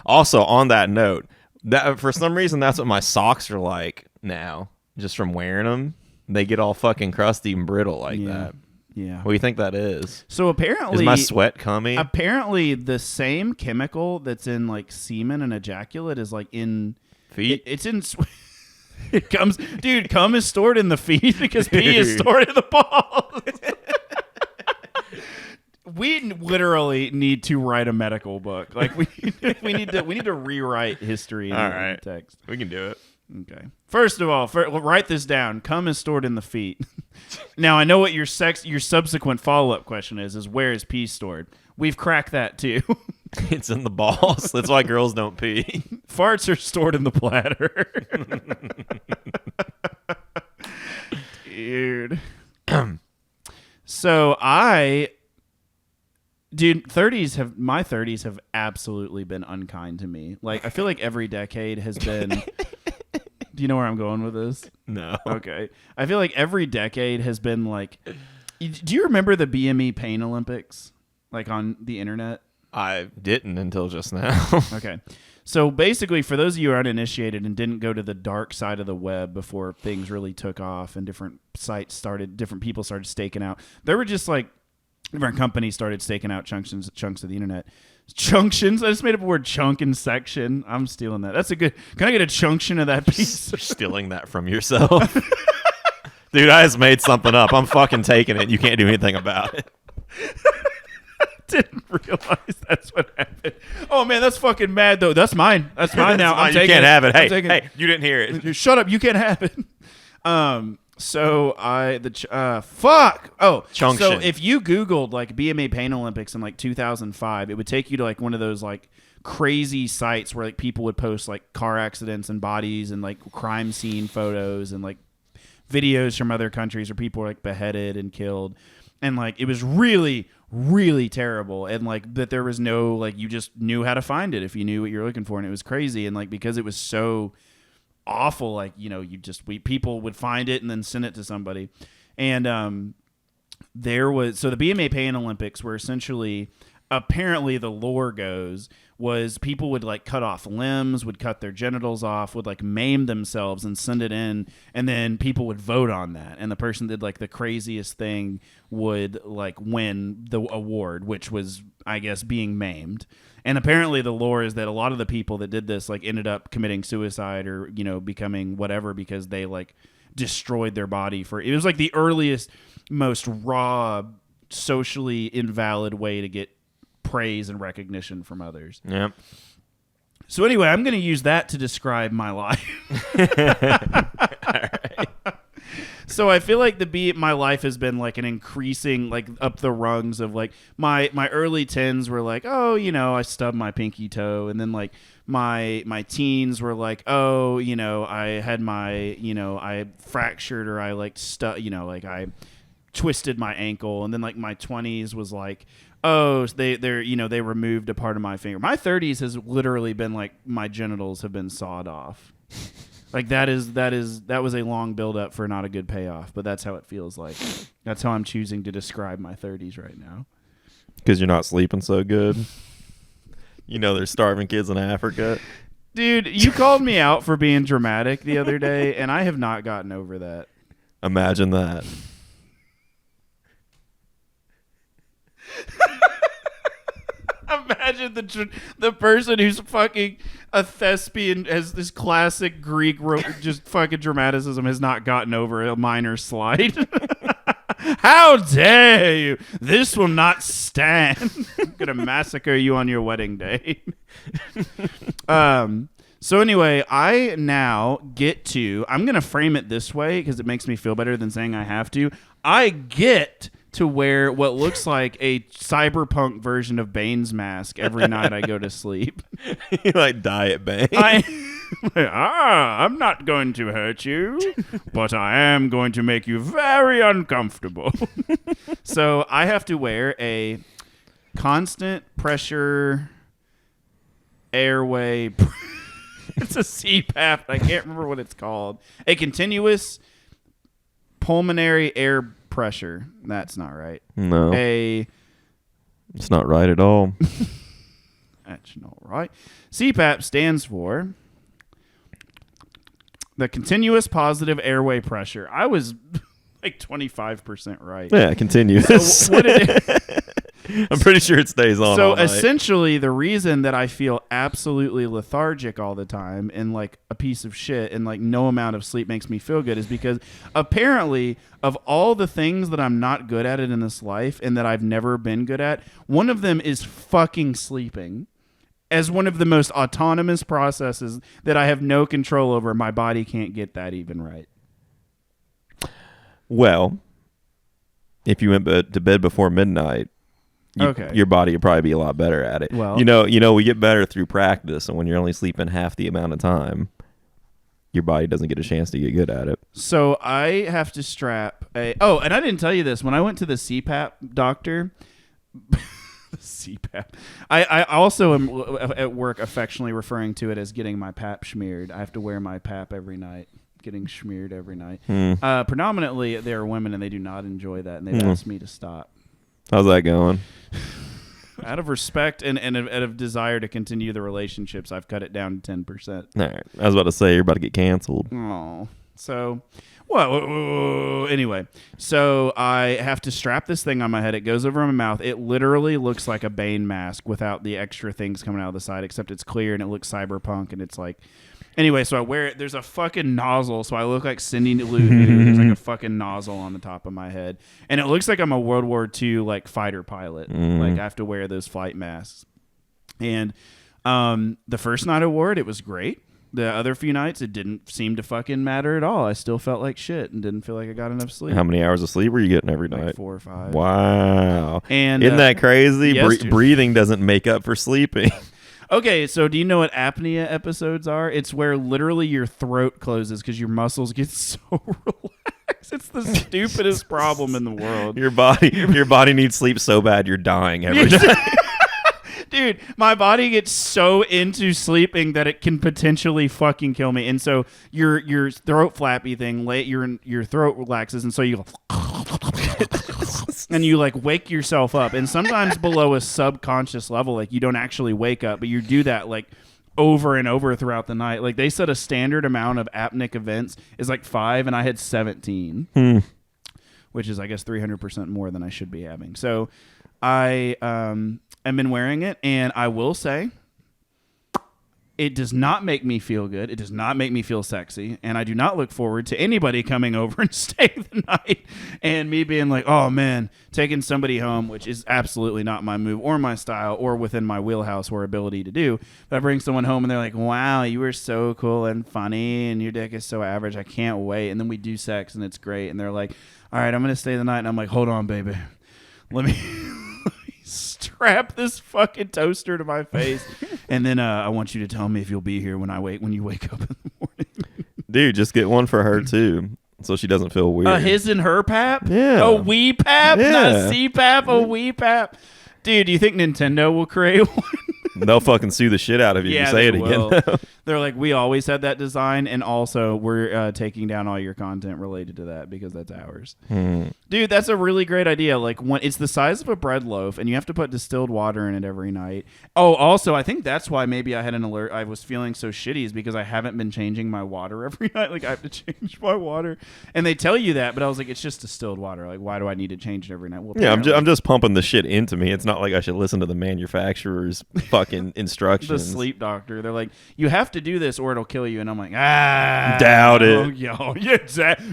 Also, on that note, that for some reason that's what my socks are like now, just from wearing them. They get all fucking crusty and brittle like that. Yeah. What do you think that is? So apparently, is my sweat coming? Apparently, the same chemical that's in like semen and ejaculate is like in feet. It's in. It comes, dude. Cum is stored in the feet because pee is stored in the balls. We literally need to write a medical book. Like we need to rewrite history in the text. We can do it. Okay. First of all, write this down. Cum is stored in the feet. Now I know what your subsequent follow-up question is where is pee stored? We've cracked that too. It's in the balls. That's why girls don't pee. Farts are stored in the bladder. Dude. So my 30s have absolutely been unkind to me. Like I feel like every decade has been. Do you know where I'm going with this? No. Okay. I feel like every decade has been like. Do you remember the BME Pain Olympics, like on the internet? I didn't until just now. Okay. So basically, for those of you who aren't initiated and didn't go to the dark side of the web before things really took off and different people started staking out. There were just like different companies started staking out chunks of the internet. Junctions. I just made up a word chunk and section. I'm stealing that. That's a good. Can I get a chunction of that piece? You're stealing that from yourself. Dude, I just made something up. I'm fucking taking it. You can't do anything about it. Didn't realize that's what happened. Oh man, that's fucking mad though. That's mine. That's mine now. You can't have it. Hey, you didn't hear it. Shut up. You can't have it. So fuck. Oh, Chunction. So if you Googled like BMA Pain Olympics in like 2005, it would take you to like one of those like crazy sites where like people would post like car accidents and bodies and like crime scene photos and like videos from other countries where people were like beheaded and killed. And like it was really, really terrible. And like that there was no like you just knew how to find it if you knew what you were looking for. And it was crazy. And like because it was so awful, like people would find it and then send it to somebody. And the BMA Pain Olympics were essentially, apparently the lore goes, was people would like cut off limbs, would cut their genitals off, would like maim themselves and send it in, and then people would vote on that, and the person did like the craziest thing would like win the award, which was I guess being maimed. And apparently the lore is that a lot of the people that did this like ended up committing suicide or becoming whatever because they like destroyed their body it was like the earliest, most raw, socially invalid way to get praise and recognition from others. Yep. So anyway, I'm going to use that to describe my life. All right. So I feel like my life has been like an increasing like up the rungs of like my early 10s were like, oh, I stubbed my pinky toe, and then like my teens were like, oh, I had my I fractured or I like like I twisted my ankle, and then like my 20s was like, oh, they removed a part of my finger. My 30s has literally been like my genitals have been sawed off. Like that was a long build up for not a good payoff, but that's how it feels like. That's how I'm choosing to describe my 30s right now. Because you're not sleeping so good. There's starving kids in Africa. Dude, you called me out for being dramatic the other day, and I have not gotten over that. Imagine that. Imagine imagine the person who's fucking a thespian, has this classic Greek just fucking dramaticism, has not gotten over a minor slight. How dare you? This will not stand. I'm gonna massacre you on your wedding day. So anyway, I now get to, I'm going to frame it this way because it makes me feel better than saying I have to. I get to wear what looks like a cyberpunk version of Bane's mask every night I go to sleep. You like Diet Bane. I'm not going to hurt you, but I am going to make you very uncomfortable. So I have to wear a constant pressure airway... It's a CPAP. I can't remember what it's called. A continuous pulmonary air pressure. That's not right. No. It's not right at all. That's not right. CPAP stands for the continuous positive airway pressure. I was like 25% right. Yeah, continuous. So what it I'm pretty sure it stays on. So all night. essentially, the reason that I feel absolutely lethargic all the time and like a piece of shit and like no amount of sleep makes me feel good is because apparently of all the things that I'm not good at in this life and that I've never been good at, one of them is fucking sleeping. As one of the most autonomous processes that I have no control over, my body can't get that even right. Well, if you went to bed before midnight, your body would probably be a lot better at it. Well, we get better through practice, and when you're only sleeping half the amount of time, your body doesn't get a chance to get good at it. So I have to strap and I didn't tell you this. When I went to the CPAP doctor, CPAP, I also am at work affectionately referring to it as getting my pap smeared. I have to wear my pap every night. Getting smeared every night. Predominantly, they are women, and they do not enjoy that, and they've asked me to stop. How's that going? Out of respect and out of desire to continue the relationships, I've cut it down to 10%. All right. I was about to say, you're about to get canceled. Oh. So, well, anyway. So I have to strap this thing on my head. It goes over my mouth. It literally looks like a Bane mask without the extra things coming out of the side, except it's clear and it looks cyberpunk, and it's like... Anyway, so I wear it. There's a fucking nozzle, so I look like Cindy Lou Who. There's like a fucking nozzle on the top of my head, and it looks like I'm a World War II like fighter pilot. Like I have to wear those flight masks. And the first night I wore it, it was great. The other few nights, it didn't seem to fucking matter at all. I still felt like shit and didn't feel like I got enough sleep. How many hours of sleep were you getting every night? Like 4 or 5. Wow. And isn't that crazy? Yes, Breathing doesn't make up for sleeping. Okay, so do you know what apnea episodes are? It's where literally your throat closes because your muscles get so relaxed. It's the stupidest problem in the world. Your body needs sleep so bad you're dying every night. Dude, my body gets so into sleeping that it can potentially fucking kill me. And so your throat flappy thing, your throat relaxes, and so you go and you like wake yourself up. And sometimes below a subconscious level, like you don't actually wake up, but you do that like over and over throughout the night. Like they said a standard amount of apneic events is like 5, and I had 17, which is I guess 300% more than I should be having. So I I've been wearing it, and I will say it does not make me feel good. It does not make me feel sexy, and I do not look forward to anybody coming over and staying the night and me being like, oh, man, taking somebody home, which is absolutely not my move or my style or within my wheelhouse or ability to do. But I bring someone home, and they're like, wow, you were so cool and funny, and your dick is so average. I can't wait. And then we do sex, and it's great. And they're like, all right, I'm going to stay the night. And I'm like, hold on, baby. Let me strap this fucking toaster to my face, and then I want you to tell me if you'll be here when you wake up in the morning. Dude, just get one for her too, so she doesn't feel weird. His and her pap? Yeah. A wee pap? Yeah. Not a CPAP, a wee pap. Dude, do you think Nintendo will create one? They'll fucking sue the shit out of you if you say it will. again. They're like, we always had that design, and also we're taking down all your content related to that because that's ours. Dude, that's a really great idea. Like, when it's the size of a bread loaf, and you have to put distilled water in it every night. Oh, also, I think that's why maybe I had an alert. I was feeling so shitty is because I haven't been changing my water every night. Like, I have to change my water, and they tell you that, but I was like, it's just distilled water. Like, why do I need to change it every night? Well, yeah, I'm just pumping the shit into me. It's not like I should listen to the manufacturer's fucking instructions. The sleep doctor. They're like, you have to do this or it'll kill you. And I'm like, doubt it. Yeah,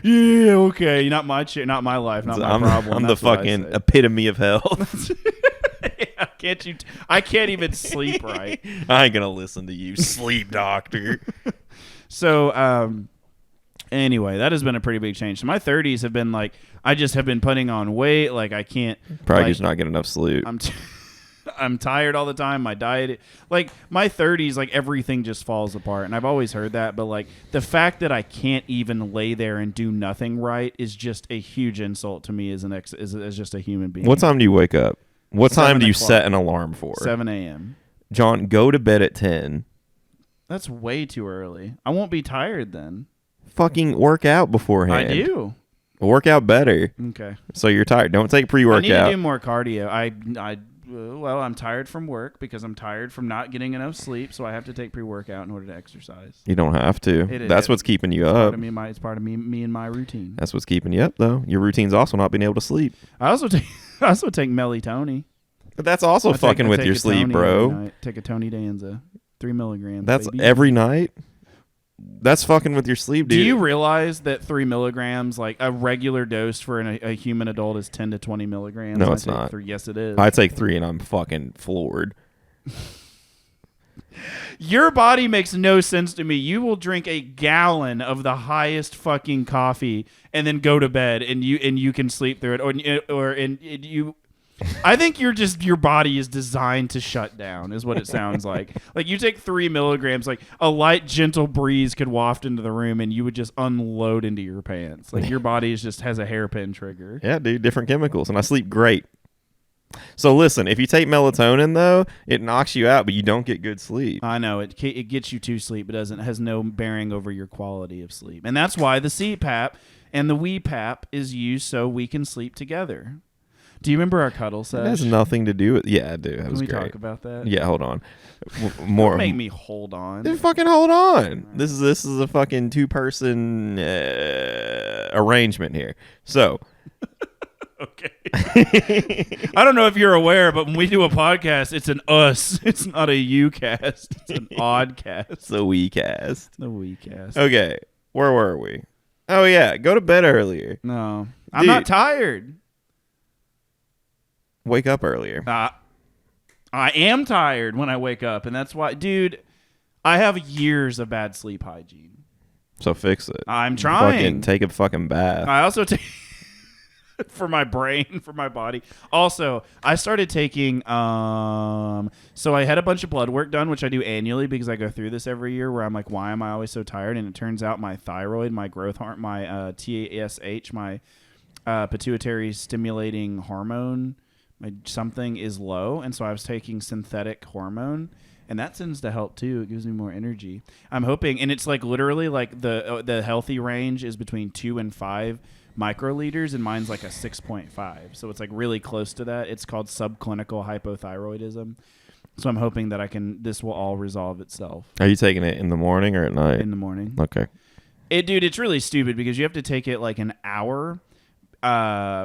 yeah, okay. Not my not my life, not my problem. I'm the fucking epitome of health. Yeah, I can't even sleep right. I ain't gonna listen to you, sleep doctor. So, anyway, that has been a pretty big change. So my 30s have been like, I just have been putting on weight. Like, I can't. Probably just not getting enough sleep. I'm tired all the time. My diet, like my 30s, like everything just falls apart. And I've always heard that, but like the fact that I can't even lay there and do nothing right is just a huge insult to me as as just a human being. What time do you wake up? What time do you set an alarm for? 7 a.m. John, go to bed at 10. That's way too early. I won't be tired then. Fucking work out beforehand. I do. Work out better. Okay. So you're tired. Don't take pre-workout. I need to do more cardio. Well, I'm tired from work because I'm tired from not getting enough sleep, so I have to take pre-workout in order to exercise. You don't have to. That's what's keeping you up. It's part of me and my routine. That's what's keeping you up, though. Your routine's also not being able to sleep. I also take melatonin. But that's also fucking with your sleep, bro. Take a Tony Danza, 3 milligrams. That's baby. every night. That's fucking with your sleep, dude. Do you realize that 3 milligrams, like a regular dose for a human adult, is 10 to 20 milligrams? No, it's not. Yes, it is. I take 3 and I'm fucking floored. Your body makes no sense to me. You will drink a gallon of the highest fucking coffee and then go to bed, and you can sleep through it, I think your body is designed to shut down, is what it sounds like. Like you take 3 milligrams, like a light, gentle breeze could waft into the room, and you would just unload into your pants. Like your body just has a hairpin trigger. Yeah, dude, different chemicals, and I sleep great. So listen, if you take melatonin though, it knocks you out, but you don't get good sleep. I know it gets you to sleep, but has no bearing over your quality of sleep, and that's why the CPAP and the WePAP is used so we can sleep together. Do you remember our cuddle sesh? It has nothing to do with... Yeah, I do. That was great. Can we talk about that? Yeah, hold on. More. Don't make me hold on. Then fucking hold on. This is a fucking 2-person arrangement here. So... Okay. I don't know if you're aware, but when we do a podcast, it's an us. It's not a you cast. It's an odd cast. It's a we cast. The we cast. Okay. Where were we? Oh, yeah. Go to bed earlier. No. I'm not tired. Wake up earlier. I am tired when I wake up, and that's why, dude, I have years of bad sleep hygiene. So fix it. I'm trying. Fucking take a fucking bath. I also take for my brain, for my body. Also, I started taking so I had a bunch of blood work done, which I do annually because I go through this every year where I'm like, why am I always so tired? And it turns out my thyroid, my growth hormone, my TSH, my pituitary stimulating hormone, something is low, and so I was taking synthetic hormone, and that tends to help too. It gives me more energy. I'm hoping, and it's like literally like the healthy range is between 2 and 5 microliters, and mine's like a 6.5, so it's like really close to that. It's called subclinical hypothyroidism. So I'm hoping that this will all resolve itself. Are you taking it in the morning or at night? In the morning. Okay. Dude, it's really stupid because you have to take it like an hour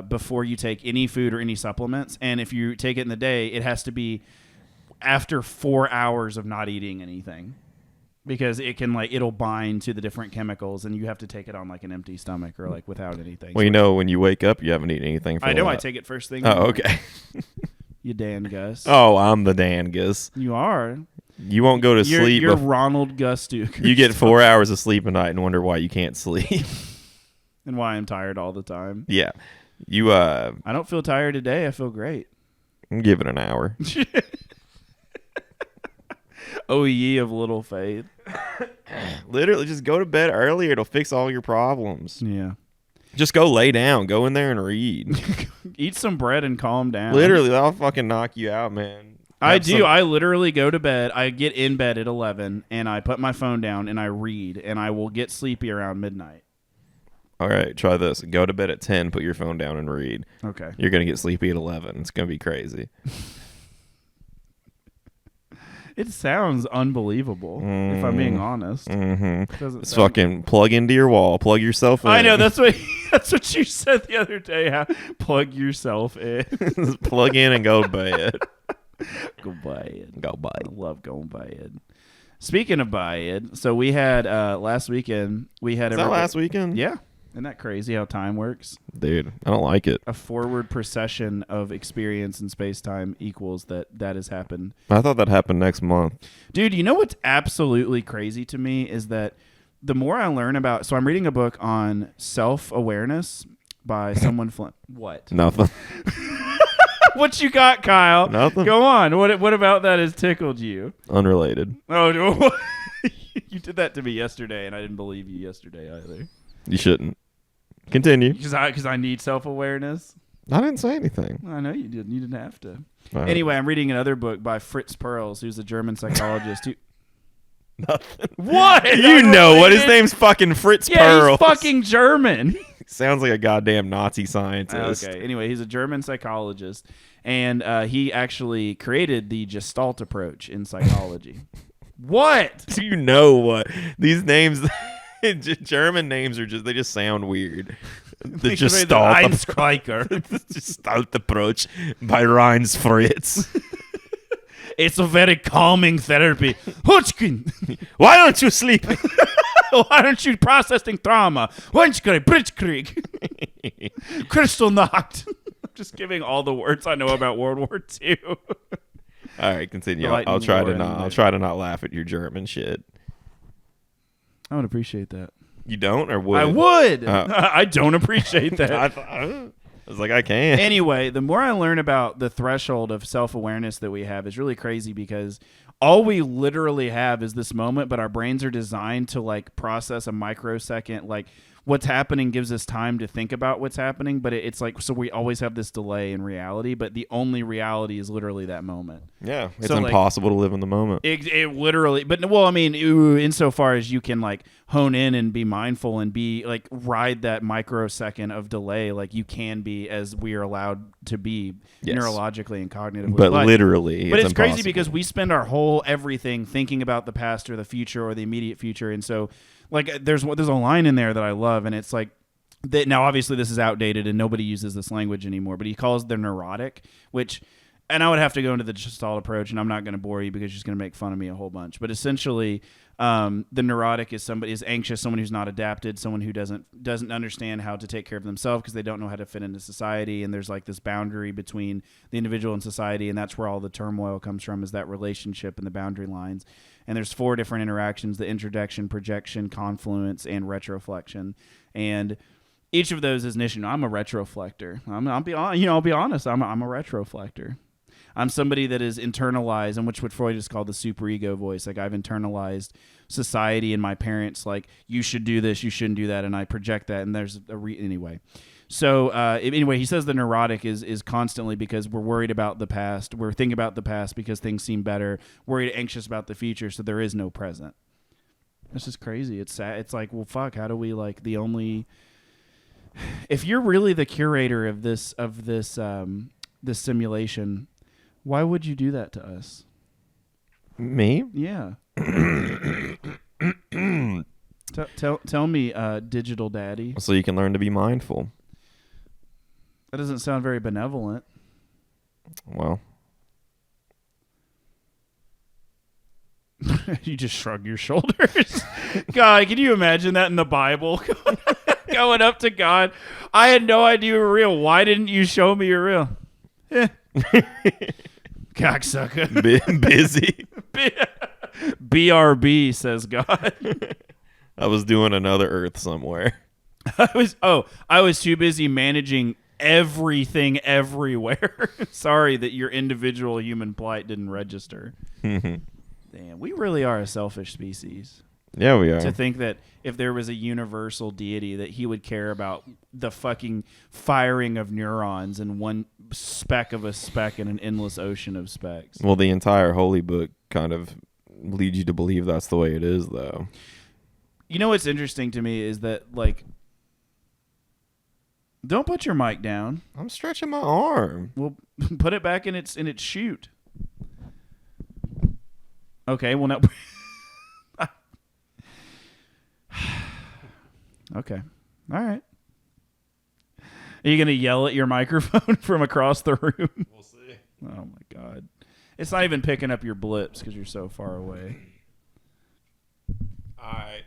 before you take any food or any supplements, and if you take it in the day, it has to be after 4 hours of not eating anything, because it'll bind to the different chemicals, and you have to take it on like an empty stomach or like without anything. Well, when you wake up, you haven't eaten anything. I know. I take it first thing. Oh, okay. You Dan Gus. Oh, I'm the Dan Gus. You are. You won't go to sleep. You're Ronald Gus Duke. You get 4 hours of sleep a night and wonder why you can't sleep. And why I'm tired all the time. Yeah. You I don't feel tired today. I feel great. Give it an hour. Oh, ye of little faith. Literally, just go to bed earlier. It'll fix all your problems. Yeah. Just go lay down. Go in there and read. Eat some bread and calm down. Literally, that'll fucking knock you out, man. I do. I literally go to bed. I get in bed at 11, and I put my phone down, and I read, and I will get sleepy around midnight. All right, try this. Go to bed at 10, put your phone down, and read. Okay. You're going to get sleepy at 11. It's going to be crazy. It sounds unbelievable, if I'm being honest. Mm-hmm. It's fucking plug into your wall. Plug yourself in. I know. That's what you said the other day. Plug yourself in. Plug in and go to bed. Go bed. Go bed. I love going bed. Speaking of bed, so we had last weekend. We had last weekend? Yeah. Isn't that crazy how time works? Dude, I don't like it. A forward procession of experience in space-time equals that has happened. I thought that happened next month. Dude, you know what's absolutely crazy to me is that the more I learn about... So I'm reading a book on self-awareness by someone... What? Nothing. What you got, Kyle? Nothing. Go on. What about that has tickled you? Unrelated. Oh, no. You did that to me yesterday, and I didn't believe you yesterday either. You shouldn't. Continue. Because I need self-awareness. I didn't say anything. I know you didn't. You didn't have to. Right. Anyway, I'm reading another book by Fritz Perls, who's a German psychologist. Nothing. What? You know what? His name's fucking Fritz Perls. He's fucking German. Sounds like a goddamn Nazi scientist. Okay. Anyway, he's a German psychologist, and he actually created the Gestalt approach in psychology. What? You know what? These names... German names they just sound weird. The Gestalt approach by Reinz Fritz. It's a very calming therapy. Hutchkin, why don't you sleep? Why aren't you processing trauma? Wenchkrieg, Blitzkrieg, Kristallnacht. I'm just giving all the words I know about World War II. All right, continue. I'll try to not laugh at your German shit. I would appreciate that. You don't, or would? I would. I don't appreciate that. I was like, I can't. Anyway, the more I learn about the threshold of self-awareness that we have is really crazy because all we literally have is this moment, but our brains are designed to like process a microsecond. Like what's happening gives us time to think about what's happening, but it's like, so we always have this delay in reality, but the only reality is literally that moment. Yeah. It's impossible to live in the moment. It literally, but well, I mean, insofar as you can like hone in and be mindful and be like ride that microsecond of delay, like you can be as we are allowed to be neurologically and cognitively. But literally, but it's crazy because we spend our whole everything thinking about the past or the future or the immediate future. And so like there's a line in there that I love, and it's like that. Now, obviously, this is outdated and nobody uses this language anymore. But he calls the neurotic, which, and I would have to go into the Gestalt approach, and I'm not going to bore you because you're just going to make fun of me a whole bunch. But essentially, the neurotic is somebody is anxious, someone who's not adapted, someone who doesn't understand how to take care of themselves because they don't know how to fit into society. And there's like this boundary between the individual and society, and that's where all the turmoil comes from, is that relationship and the boundary lines. And there's 4 different interactions: the introjection, projection, confluence, and retroflexion. And each of those is an issue. I'm a retroflector. I'll be honest. I'm a retroflector. I'm somebody that is internalized, and which what Freud just called the superego voice. Like I've internalized society and my parents. Like you should do this, you shouldn't do that, and I project that. And there's anyway. So anyway, he says the neurotic is constantly because we're worried about the past. We're thinking about the past because things seem better. Worried, anxious about the future, so there is no present. This is crazy. It's sad. It's like, well, fuck. How do we like the only? If you're really the curator of this this simulation, why would you do that to us? Me? Yeah. Tell me, digital daddy. So you can learn to be mindful. That doesn't sound very benevolent. Well. You just shrug your shoulders. God, can you imagine that in the Bible? Going up to God. I had no idea you were real. Why didn't you show me you're real? Cocksucker. Busy. BRB, says God. I was doing another Earth somewhere. I was too busy managing everything everywhere. Sorry that your individual human plight didn't register. Damn, we really are a selfish species. Yeah, we are. To think that if there was a universal deity, that he would care about the fucking firing of neurons in one speck of a speck in an endless ocean of specks. Well, the entire holy book kind of leads you to believe that's the way it is, though. You know what's interesting to me is that, like, don't put your mic down. I'm stretching my arm. Well, put it back in its chute. Okay, well now. Okay. All right. Are you going to yell at your microphone from across the room? We'll see. Oh, my God. It's not even picking up your blips because you're so far away. All right.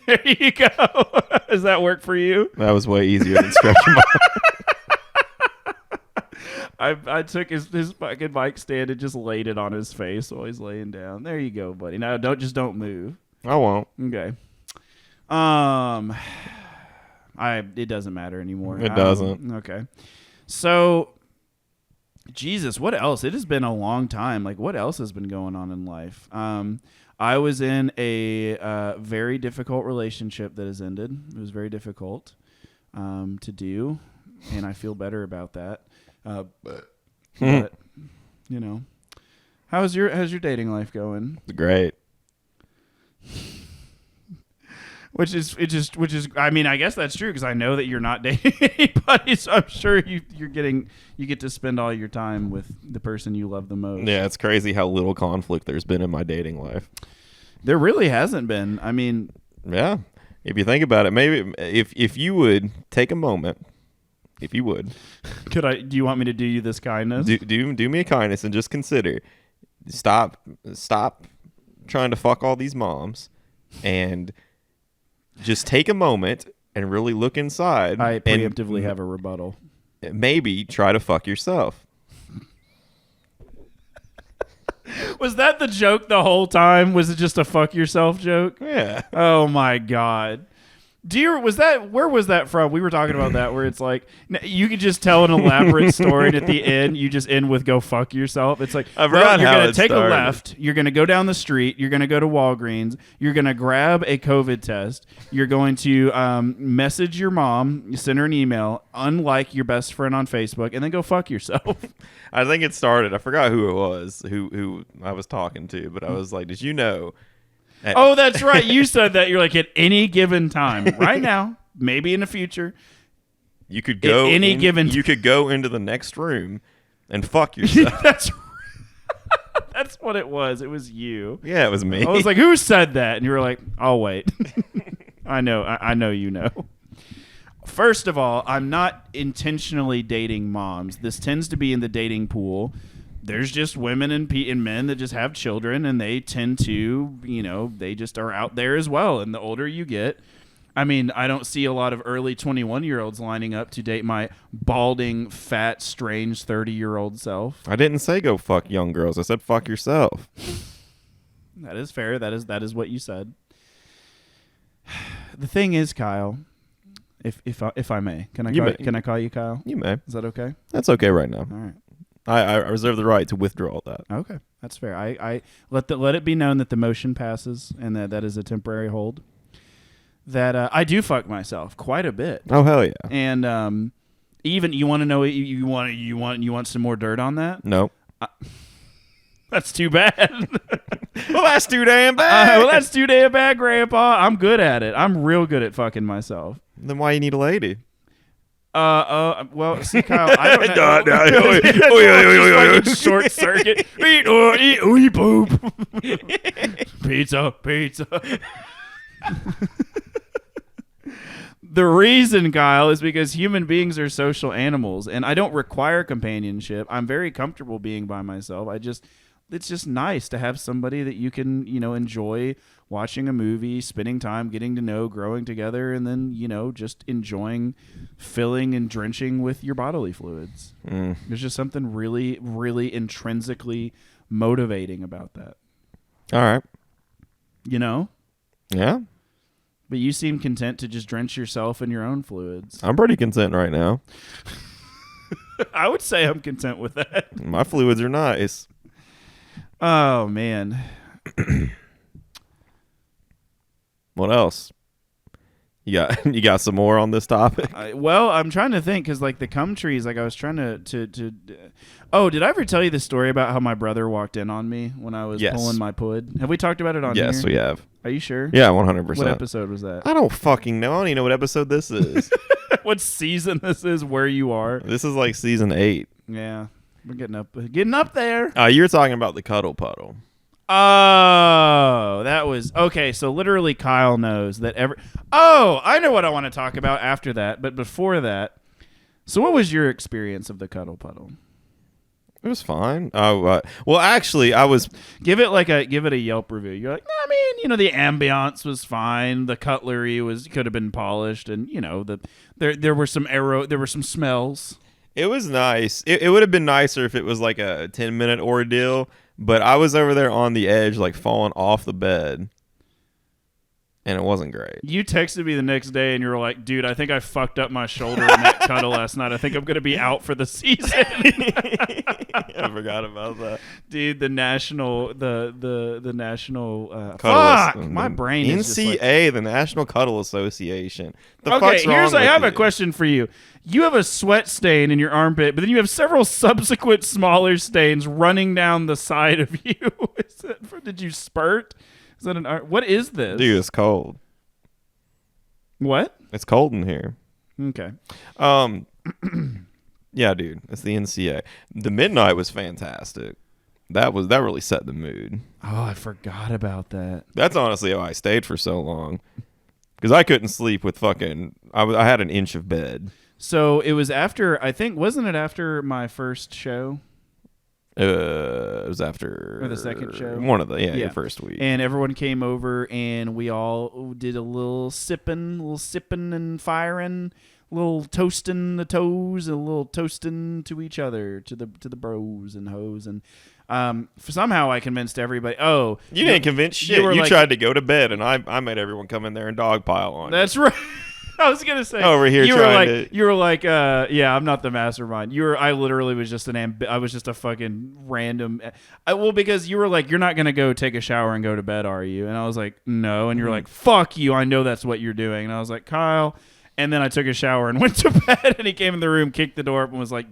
There you go. Does that work for you? That was way easier than stretching my I took his fucking mic stand and just laid it on his face while he's laying down. There you go, buddy. Now don't move. I won't. Okay. It doesn't matter anymore. It doesn't. Okay. So, Jesus, what else? It has been a long time. Like, what else has been going on in life? I was in a very difficult relationship that has ended. It was very difficult to do, and I feel better about that. But you know, how's your dating life going? It's great. Which is I mean, I guess that's true because I know that you're not dating anybody, so I'm sure you get to spend all your time with the person you love the most. Yeah, it's crazy how little conflict there's been in my dating life. There really hasn't been. I mean, yeah. If you think about it, maybe if you would take a moment, if you would, do you want me to do you this kindness? Do me a kindness and just consider, stop trying to fuck all these moms, and just take a moment and really look inside. I preemptively have a rebuttal. Maybe try to fuck yourself. Was that the joke the whole time? Was it just a fuck yourself joke? Yeah. Oh my God. Where was that from? We were talking about that, where it's like you could just tell an elaborate story, and at the end you just end with "go fuck yourself." It's like, I forgot you're how gonna it take started. a left, you're gonna go down the street, you're gonna go to Walgreens, you're gonna grab a COVID test, you're going to message your mom, you send her an email, unlike your best friend on Facebook, and then go fuck yourself. I think it started. I forgot who it was who I was talking to, but I was like, "Did you know?" Oh, that's right. You said that. You're like, at any given time, right now, maybe in the future, You could go given You could go into the next room and fuck yourself. that's what it was. It was you. Yeah, it was me. I was like, who said that? And you were like, I'll wait. I know you know. First of all, I'm not intentionally dating moms. This tends to be in the dating pool. There's just women and men that just have children, and they tend to, they just are out there as well. And the older you get, I mean, I don't see a lot of early 21-year-olds lining up to date my balding, fat, strange 30-year-old self. I didn't say go fuck young girls. I said fuck yourself. That is fair. That is what you said. The thing is, Kyle, if I may, can I call you Kyle? You may. Is that okay? That's okay right now. All right. I reserve the right to withdraw that. Okay, that's fair. I let it be known that the motion passes and that is a temporary hold. That I do fuck myself quite a bit. Oh hell yeah! And even you want to know you want some more dirt on that? No. That's too bad. Well, that's too damn bad. Well, that's too damn bad, Grandpa. I'm good at it. I'm real good at fucking myself. Then why you need a lady? Well, see, Kyle, I don't know. Short circuit. Eat, poop. Pizza. The reason, Kyle, is because human beings are social animals, and I don't require companionship. I'm very comfortable being by myself. It's just nice to have somebody that you can, enjoy watching a movie, spending time, getting to know, growing together, and then, just enjoying filling and drenching with your bodily fluids. There's just something really, really intrinsically motivating about that. All right. You know? Yeah. But you seem content to just drench yourself in your own fluids. I'm pretty content right now. I would say I'm content with that. My fluids are nice. Oh, man. What else? You got some more on this topic? Well, I'm trying to think because like the cum trees, like I was trying to. Oh, did I ever tell you the story about how my brother walked in on me when I was pulling my pud? Have we talked about it on here? Yes, we have. Are you sure? Yeah, 100%. What episode was that? I don't fucking know. I don't even know what episode this is. What season this is? Where you are? This is like season 8. Yeah, we're getting up there. You're talking about the cuddle puddle. Oh, that was okay. So literally, Kyle knows that Oh, I know what I want to talk about after that. But before that, so what was your experience of the cuddle puddle? It was fine. Well, actually, I was give it a Yelp review. You're like, I mean, the ambiance was fine. The cutlery could have been polished, and there were some smells. It was nice. It would have been nicer if it was like a 10-minute ordeal. But I was over there on the edge, like falling off the bed, and it wasn't great. You texted me the next day, and you were like, "Dude, I think I fucked up my shoulder in that cuddle last night. I think I'm gonna be out for the season." I forgot about that, dude. The national fuck. My brain is just NCA, the National Cuddle Association. I have a question for you. You have a sweat stain in your armpit, but then you have several subsequent smaller stains running down the side of you. Did you spurt? Is that what is this? Dude, it's cold. What? It's cold in here. Okay. Yeah, dude, it's the NCA. The midnight was fantastic. That really set the mood. Oh, I forgot about that. That's honestly how I stayed for so long. Because I couldn't sleep with fucking... I had an inch of bed. So it was after, I think, wasn't it after my first show? It was after... Or the second show? One of your first week. And everyone came over and we all did a little sipping and firing, a little toasting the toes, a little toasting to each other, to the bros and hoes. And somehow I convinced everybody. Oh, you didn't convince shit. You tried to go to bed, and I made everyone come in there and dogpile on. That's right. I was gonna say over here. You were like, yeah, I'm not the mastermind. I literally was just I was just a fucking random. Because you were like, you're not gonna go take a shower and go to bed, are you? And I was like, no. And you're like, fuck you. I know that's what you're doing. And I was like, Kyle. And then I took a shower and went to bed, and he came in the room, kicked the door up, and was like,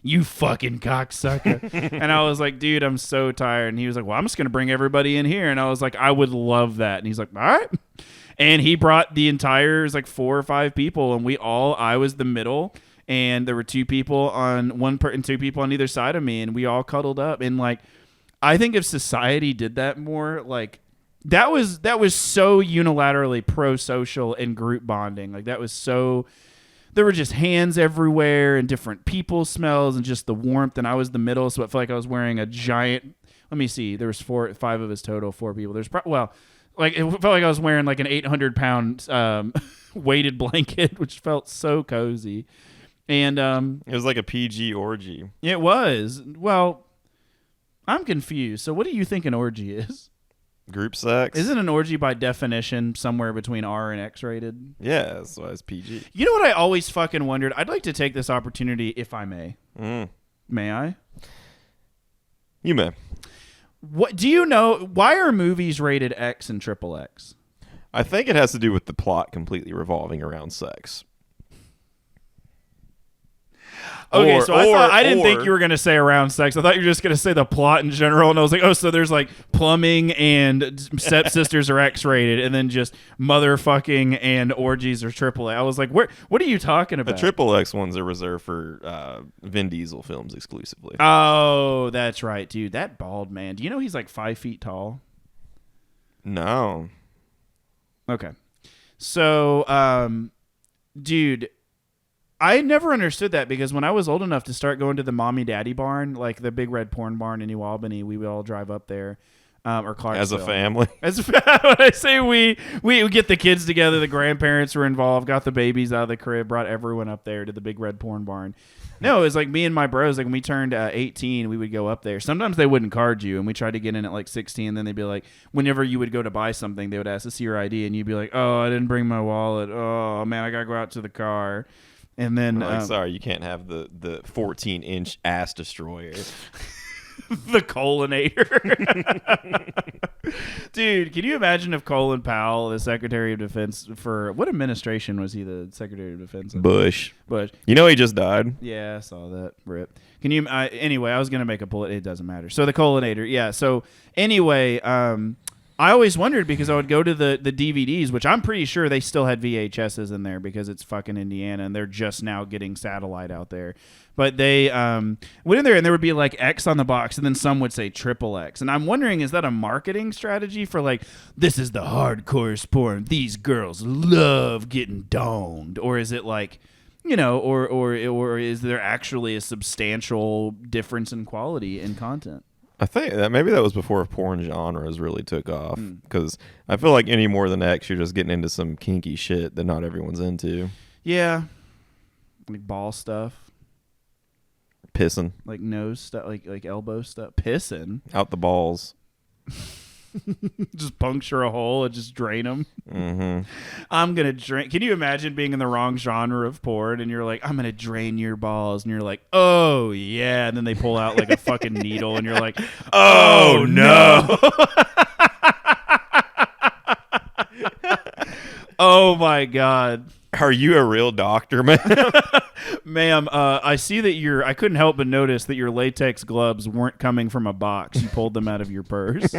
you fucking cocksucker. And I was like, dude, I'm so tired. And he was like, well, I'm just going to bring everybody in here. And I was like, I would love that. And he's like, all right. And he brought the entire, it was like 4 or 5 people, and I was the middle, and there were 2 people on and 2 people on either side of me, and we all cuddled up. And like, I think if society did that more, like, that was so unilaterally pro-social and group bonding. Like that was so, there were just hands everywhere and different people smells and just the warmth. And I was the middle, so it felt like I was wearing a giant. Let me see. There was 5 of us total, 4 people. It felt like I was wearing like an 800-pound weighted blanket, which felt so cozy. And it was like a PG orgy. It was. Well, I'm confused. So what do you think an orgy is? Group sex. Isn't an orgy by definition somewhere between R and X rated? Yeah, that's why it's PG. You know what I always fucking wondered? I'd like to take this opportunity, if I may. May I? You may. What do you know? Why are movies rated X and XXX? I think it has to do with the plot completely revolving around sex. Okay, I didn't think you were going to say around sex. I thought you were just going to say the plot in general. And I was like, oh, so there's like plumbing and stepsisters are X-rated, and then just motherfucking and orgies are AAA. I was like, what are you talking about? The XXX ones are reserved for Vin Diesel films exclusively. Oh, that's right, dude. That bald man. Do you know he's like 5 feet tall? No. Okay. So, dude, I never understood that because when I was old enough to start going to the mommy daddy barn, like the big red porn barn in New Albany, we would all drive up there. or Clarksville. As a family. When I say we get the kids together, the grandparents were involved, got the babies out of the crib, brought everyone up there to the big red porn barn. No, it was like me and my bros. Like when we turned 18, we would go up there. Sometimes they wouldn't card you, and we tried to get in at like 16. Then they'd be like, whenever you would go to buy something, they would ask to see your ID, and you'd be like, "Oh, I didn't bring my wallet. Oh man, I gotta go out to the car." And then, like, sorry, you can't have the 14-inch ass destroyer. The Colinator. Dude, can you imagine if Colin Powell, the Secretary of Defense for what administration was he the Secretary of Defense of? Bush. You know he just died. Yeah, I saw that. Rip. Can you anyway, I was going to make a bullet. It doesn't matter. So the Colinator. Yeah. So anyway, I always wondered because I would go to the DVDs, which I'm pretty sure they still had VHSs in there because it's fucking Indiana and they're just now getting satellite out there. But they went in there and there would be like X on the box and then some would say triple X. And I'm wondering, is that a marketing strategy for like, this is the hardcore porn. These girls love getting domed. Or is it like, you know, or is there actually a substantial difference in quality in content? I think that maybe that was before porn genres really took off because I feel like any more than X, you're just getting into some kinky shit that not everyone's into. Yeah, like ball stuff, pissing, like nose stuff, like elbow stuff, pissing out the balls. Just puncture a hole and just drain them. Mm-hmm. I'm gonna drain. Can you imagine being in the wrong genre of porn and you're like, I'm gonna drain your balls, and you're like, oh yeah, and then they pull out like a fucking needle, and you're like, oh no. Oh my god. Are you a real doctor, man? Ma'am, I see that I couldn't help but notice that your latex gloves weren't coming from a box. You pulled them out of your purse.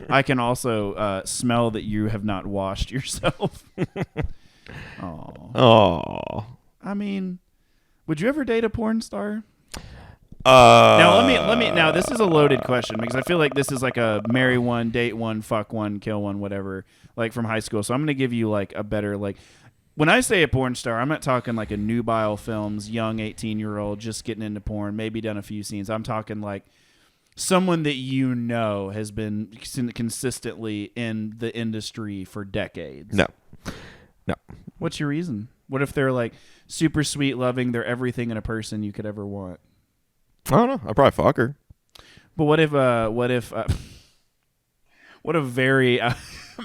I can also smell that you have not washed yourself. Oh. I mean, would you ever date a porn star? Now let me. Now this is a loaded question because I feel like this is like a marry one, date one, fuck one, kill one, whatever, like from high school. So I'm gonna give you like a better like. When I say a porn star, I'm not talking like a nubile films, young 18-year-old just getting into porn, maybe done a few scenes. I'm talking like someone that you know has been consistently in the industry for decades. No. What's your reason? What if they're like super sweet, loving, they're everything in a person you could ever want? I don't know. I'd probably fuck her. But what if what a very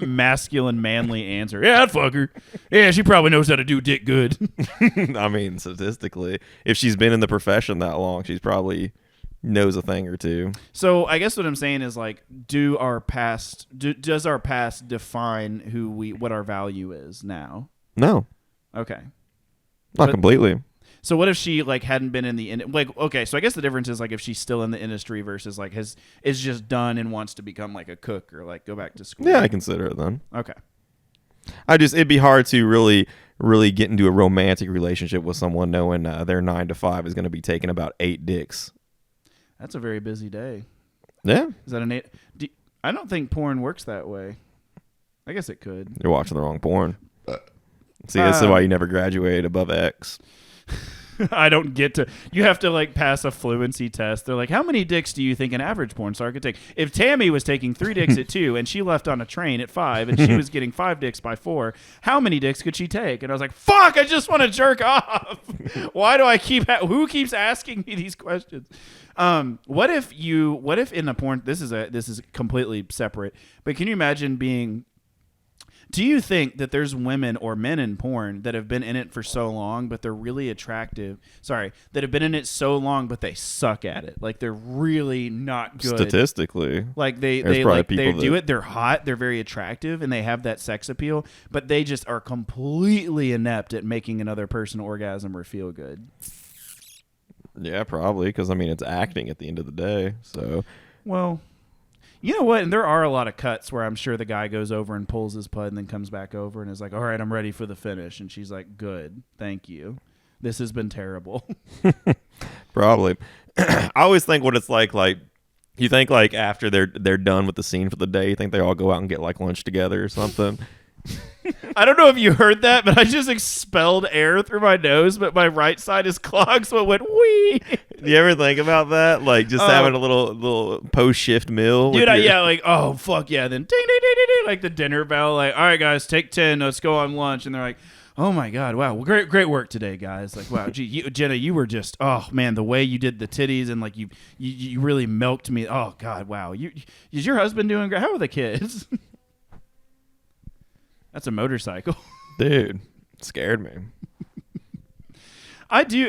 masculine, manly answer. Yeah, I'd fuck her. Yeah, she probably knows how to do dick good. I mean, statistically, if she's been in the profession that long, she's probably knows a thing or two. So I guess what I'm saying is like, does our past define what our value is now? No. Okay. Not completely. So what if she like hadn't been in the like? Okay, so I guess the difference is like if she's still in the industry versus like is just done and wants to become like a cook or like go back to school. Yeah, I consider it then. Okay. It'd be hard to really get into a romantic relationship with someone knowing their 9 to 5 is going to be taking about 8 dicks. That's a very busy day. Yeah. Is that an 8? I don't think porn works that way. I guess it could. You're watching the wrong porn. See, this is why you never graduate above X. I don't get to. You have to like pass a fluency test. They're like, how many dicks do you think an average porn star could take? If Tammy was taking 3 dicks at 2 and she left on a train at 5 and she was getting 5 dicks by 4, how many dicks could she take? And I was like, fuck, I just want to jerk off. Why do I who keeps asking me these questions? What if in the porn, this is completely separate, but can you imagine being, do you think that there's women or men in porn that have been in it for so long, but they're really attractive? Sorry, that have been in it so long, but they suck at it. Like they're really not good. Statistically. Like they do it. They're hot. They're very attractive and they have that sex appeal, but they just are completely inept at making another person orgasm or feel good. Yeah, probably. Because I mean, it's acting at the end of the day. So, well, you know what? And there are a lot of cuts where I'm sure the guy goes over and pulls his pud and then comes back over and is like, all right, I'm ready for the finish. And she's like, good. Thank you. This has been terrible. Probably. I always think what it's like you think like after they're done with the scene for the day, you think they all go out and get like lunch together or something. I don't know if you heard that, but I just expelled air through my nose, but my right side is clogged, so it went wee. Do you ever think about that? Like just having a little post-shift meal? Dude, like, oh, fuck yeah. Then ding, ding, ding, ding, ding, like the dinner bell. Like, all right, guys, take 10. Let's go on lunch. And they're like, oh, my God. Wow. Well, great work today, guys. Like, wow. Gee, Jenna, you were just, oh, man, the way you did the titties and, like, you really milked me. Oh, God, wow. Is your husband doing great? How are the kids? That's a motorcycle. Dude, it scared me. I do,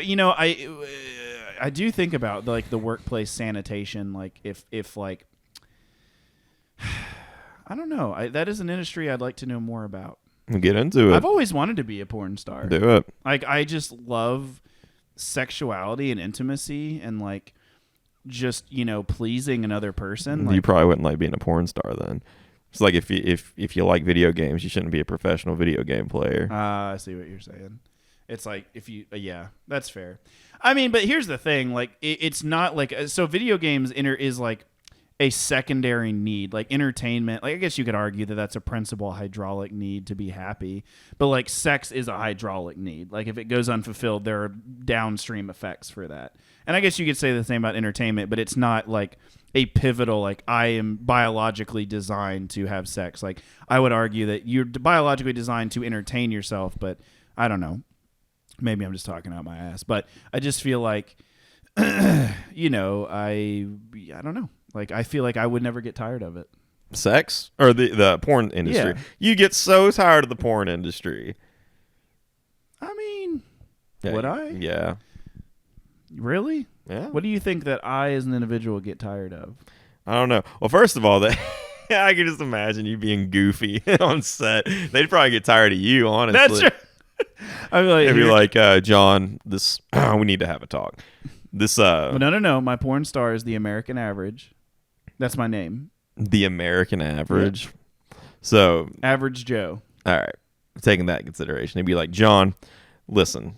I do think about like the workplace sanitation. Like if like, I don't know. That is an industry I'd like to know more about. Get into it. I've always wanted to be a porn star. Do it. Like I just love sexuality and intimacy and like just pleasing another person. You probably wouldn't like being a porn star then. It's like if you like video games, you shouldn't be a professional video game player. I see what you're saying. It's like if you, yeah, that's fair. I mean, but here's the thing: like, it's not like so. Video games is like a secondary need, like entertainment. Like, I guess you could argue that that's a principal hydraulic need to be happy, but like sex is a hydraulic need. Like, if it goes unfulfilled, there are downstream effects for that. And I guess you could say the same about entertainment, but it's not like a pivotal, like I am biologically designed to have sex. Like, I would argue that you're biologically designed to entertain yourself, but I don't know. Maybe I'm just talking out my ass, but I just feel like, I don't know. Like, I feel like I would never get tired of it. Sex or the porn industry? Yeah. You get so tired of the porn industry. I mean, Yeah, would I? Yeah. Really? Yeah. What do you think that I, as an individual, get tired of? I don't know. Well, first of all, that I can just imagine you being goofy on set. They'd probably get tired of you, honestly. That's true. I'm like, They'd be like, John, this we need to have a talk. This no. My porn star is the American Average. That's my name. The American Average. Yeah. So Average Joe. All right, taking that into consideration, they'd be like, John, listen.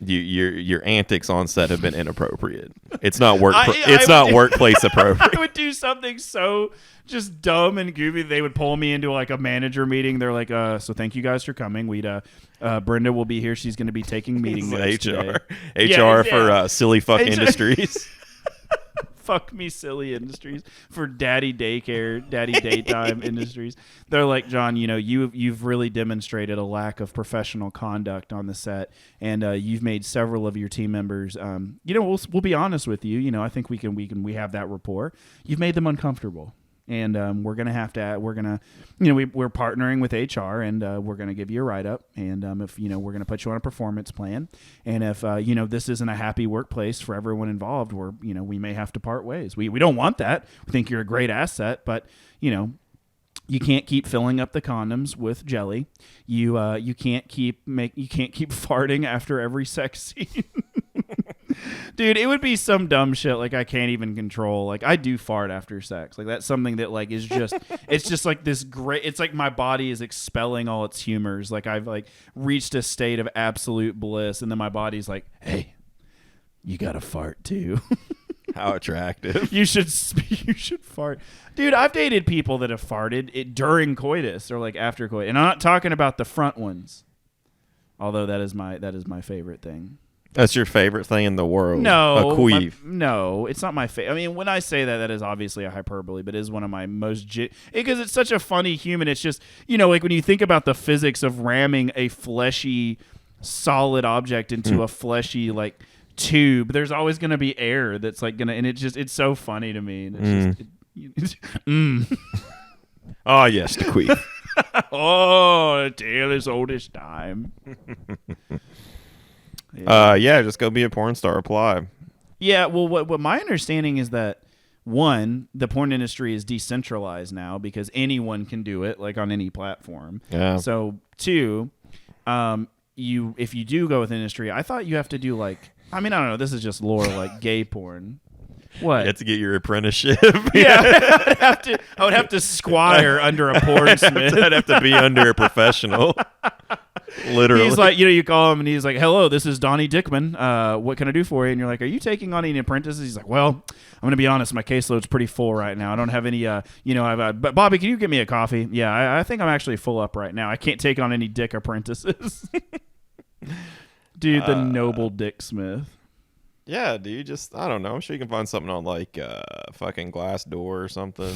Your antics on set have been inappropriate. It's not workplace appropriate. I would do something so just dumb and goofy. They would pull me into like a manager meeting. They're like, so thank you guys for coming. Brenda will be here. She's going to be taking meeting notes today. HR for silly fuck industries. Fuck me, silly industries for daddy daycare, daddy daytime industries. They're like, John, you've really demonstrated a lack of professional conduct on the set, and you've made several of your team members. We'll be honest with you. I think we have that rapport. You've made them uncomfortable. And we're gonna we're partnering with HR, and we're gonna give you a write up, and if we're gonna put you on a performance plan, and if this isn't a happy workplace for everyone involved, we may have to part ways. We don't want that. We think you're a great asset, but you can't keep filling up the condoms with jelly. You can't keep farting after every sex scene. Dude, it would be some dumb shit like I can't even control. Like, I do fart after sex. Like, that's something that like is just it's just like this great, it's like my body is expelling all its humors. Like, I've like reached a state of absolute bliss, and then my body's like, hey, you gotta fart too. How attractive. You should fart. Dude, I've dated people that have farted during coitus or like after coitus. And I'm not talking about the front ones. Although that is my favorite thing. That's your favorite thing in the world? No. A queef. No, it's not my favorite. I mean, when I say that is obviously a hyperbole, but it is one of my most... because it's such a funny human. It's just, like when you think about the physics of ramming a fleshy, solid object into a fleshy, like, tube, there's always going to be air that's, like, going to... And it's so funny to me. And it's just... Oh, yes, the queef. Oh, Taylor's oldest time. Yeah, just go be a porn star. Apply. Yeah, well, what my understanding is that, one, the porn industry is decentralized now because anyone can do it, like on any platform. Yeah. So, two, if you do go with industry, I thought you have to do like, I mean, I don't know, this is just lore, like gay porn. What? You have to get your apprenticeship. Yeah, I would have to squire under a porn smith. I'd have to be under a professional. Literally. He's like, you call him and he's like, hello, this is Donnie Dickman. What can I do for you? And you're like, are you taking on any apprentices? He's like, well, I'm going to be honest. My caseload's pretty full right now. I don't have any, but Bobby, can you get me a coffee? Yeah, I think I'm actually full up right now. I can't take on any dick apprentices. Dude, the noble Dick Smith. Yeah, dude. Just, I don't know. I'm sure you can find something on like fucking Glassdoor or something.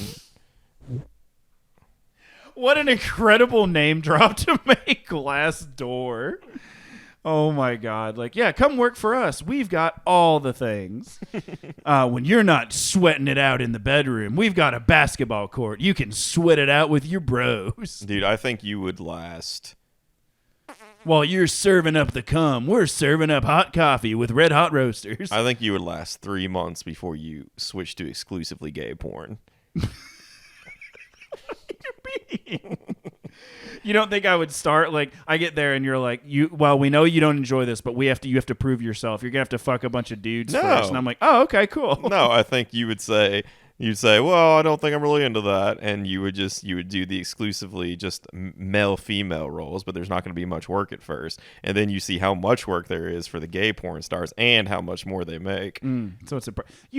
What an incredible name drop to make, Glassdoor. Oh my God. Like, yeah, come work for us. We've got all the things. When you're not sweating it out in the bedroom, we've got a basketball court. You can sweat it out with your bros. Dude, I think you would last. While you're serving up the cum, we're serving up hot coffee with red hot roasters. I think you would last 3 months before you switch to exclusively gay porn. You don't think I would start like I get there and you're like well, we know you don't enjoy this, but you have to prove yourself. You're gonna have to fuck a bunch of dudes first. And I'm like, oh, okay, cool. No, I think you'd say, well, I don't think I'm really into that, and you would do the exclusively just male female roles, but there's not going to be much work at first, and then you see how much work there is for the gay porn stars and how much more they make. So it's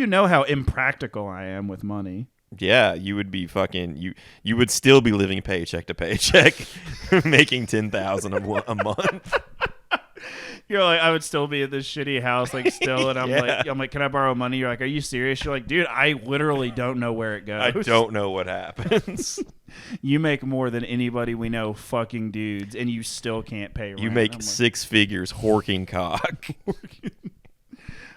how impractical I am with money. Yeah, you would be fucking you would still be living paycheck to paycheck, making $10,000 a month. You're like, I would still be at this shitty house, like still, and I'm like, can I borrow money? You're like, are you serious? You're like, dude, I literally don't know where it goes. I don't know what happens. You make more than anybody we know, fucking dudes, and you still can't pay rent. You make 6 figures horking cock.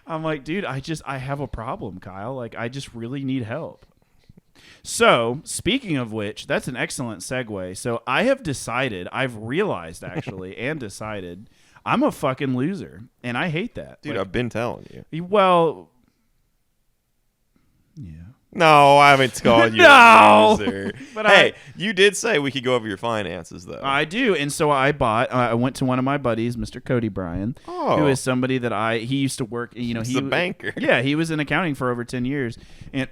I'm like, dude, I have a problem, Kyle. Like, I just really need help. So, speaking of which, that's an excellent segue. So, I've realized actually, and decided, I'm a fucking loser, and I hate that. Dude, I've been telling you. Well, yeah. No, I haven't called you a loser. But hey, you did say we could go over your finances, though. I do, and so I went to one of my buddies, Mr. Cody Bryan, who is somebody that he used to work, he's a banker. Yeah, he was in accounting for over 10 years, and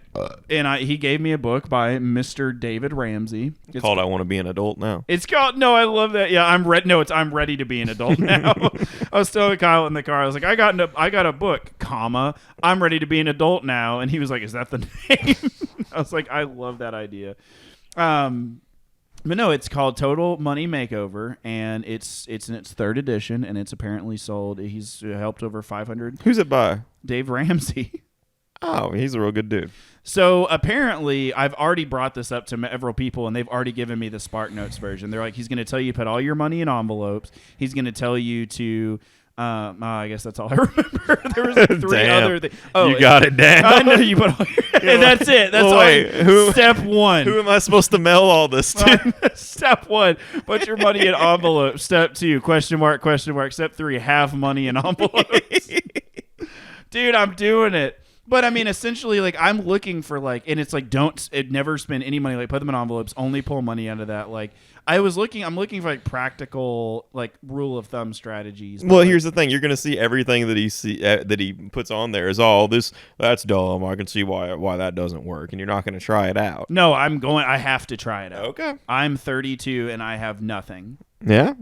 he gave me a book by Mr. David Ramsey. It's called I Want to Be an Adult Now. It's called, no, I love that. Yeah, I'm ready to be an adult now. I was telling Kyle in the car, I was like, I got a book, comma, I'm ready to be an adult now, and he was like, is that the name? I was like, I love that idea. But no, it's called Total Money Makeover, and it's in its 3rd edition, and it's apparently sold. He's helped over 500. Who's it by? Dave Ramsey. Oh, he's a real good dude. So apparently, I've already brought this up to several people, and they've already given me the Spark Notes version. They're like, he's going to tell you to put all your money in envelopes. He's going to tell you to... I guess that's all I remember. There was like 3 other things. Oh, you got it down. I know you put all your... That's it. That's all. Step 1. Who am I supposed to mail all this to? Step 1, put your money in envelopes. Step 2, question mark. Step 3, have money in envelopes. Dude, I'm doing it. But I mean, essentially, like, I'm looking for and it's like, never spend any money. Like, put them in envelopes. Only pull money out of that. Like, I'm looking for like practical, like, rule of thumb strategies. Well, here's the thing: you're gonna see everything that he puts on there is all this. That's dumb. I can see why that doesn't work, and you're not gonna try it out. No, I have to try it out. Okay. I'm 32 and I have nothing. Yeah.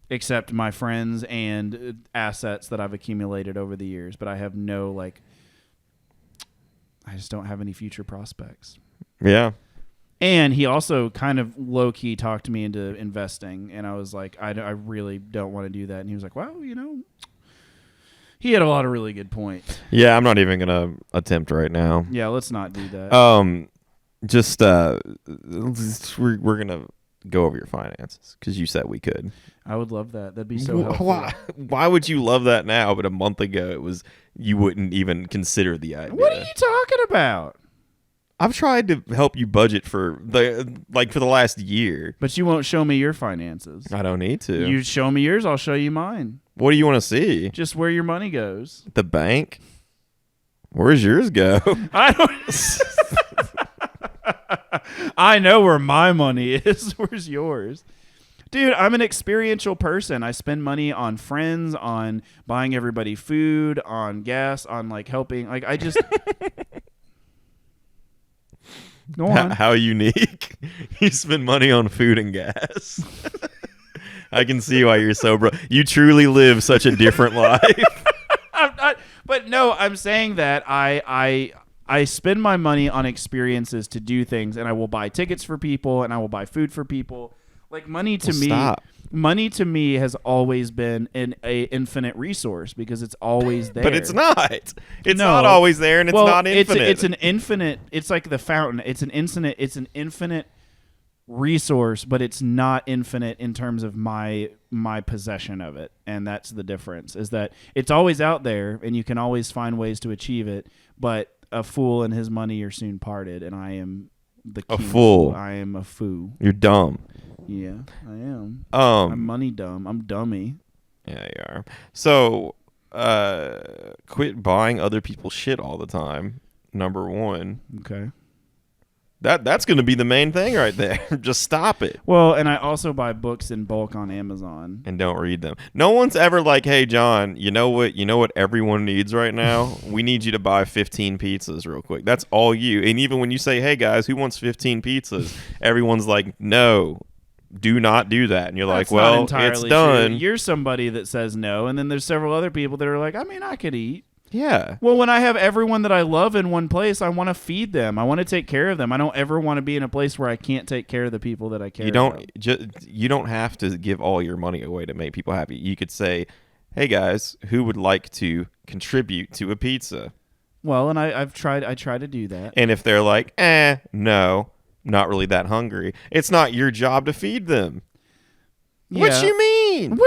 Except my friends and assets that I've accumulated over the years, but I have no I just don't have any future prospects. Yeah. And he also kind of low-key talked me into investing, and I was like, I really don't want to do that. And he was like, well, he had a lot of really good points. Yeah, I'm not even going to attempt right now. Yeah, let's not do that. We're going to go over your finances because you said we could. I would love that. That'd be so helpful. Why would you love that now, but a month ago you wouldn't even consider the idea? What are you talking about? I've tried to help you budget for the last year. But you won't show me your finances. I don't need to. You show me yours, I'll show you mine. What do you want to see? Just where your money goes. The bank? Where's yours go? I don't... I know where my money is. Where's yours? Dude, I'm an experiential person. I spend money on friends, on buying everybody food, on gas, on helping. I just... Go on. How unique. You spend money on food and gas. I can see why you're so broke. You truly live such a different life. But no, I'm saying that I spend my money on experiences to do things, and I will buy tickets for people, and I will buy food for people. Like money to me has always been an infinite resource because it's always there. But it's not. It's not always there, and it's not infinite. It's an infinite. It's like the fountain. It's an infinite resource, but it's not infinite in terms of my possession of it. And that's the difference. Is that it's always out there, and you can always find ways to achieve it. But a fool and his money are soon parted, and I am the king. A fool. I am a fool. You're dumb. Yeah, I am. I'm money dumb. I'm dummy. Yeah, you are. So, quit buying other people's shit all the time. Number one. Okay. That's going to be the main thing right there. Just stop it. Well, and I also buy books in bulk on Amazon. And don't read them. No one's ever like, hey, John, you know what everyone needs right now? We need you to buy 15 pizzas real quick. That's all you. And even when you say, hey, guys, who wants 15 pizzas? Everyone's like, no, do not do that. And you're like, well, it's done. True. You're somebody that says no. And then there's several other people that are like, I mean, I could eat. Yeah. Well, when I have everyone that I love in one place, I want to feed them. I want to take care of them. I don't ever want to be in a place where I can't take care of the people that I care about. You don't have to give all your money away to make people happy. You could say, hey, guys, who would like to contribute to a pizza? Well, and I try to do that. And if they're like, no, not really that hungry, it's not your job to feed them. Yeah. What you mean?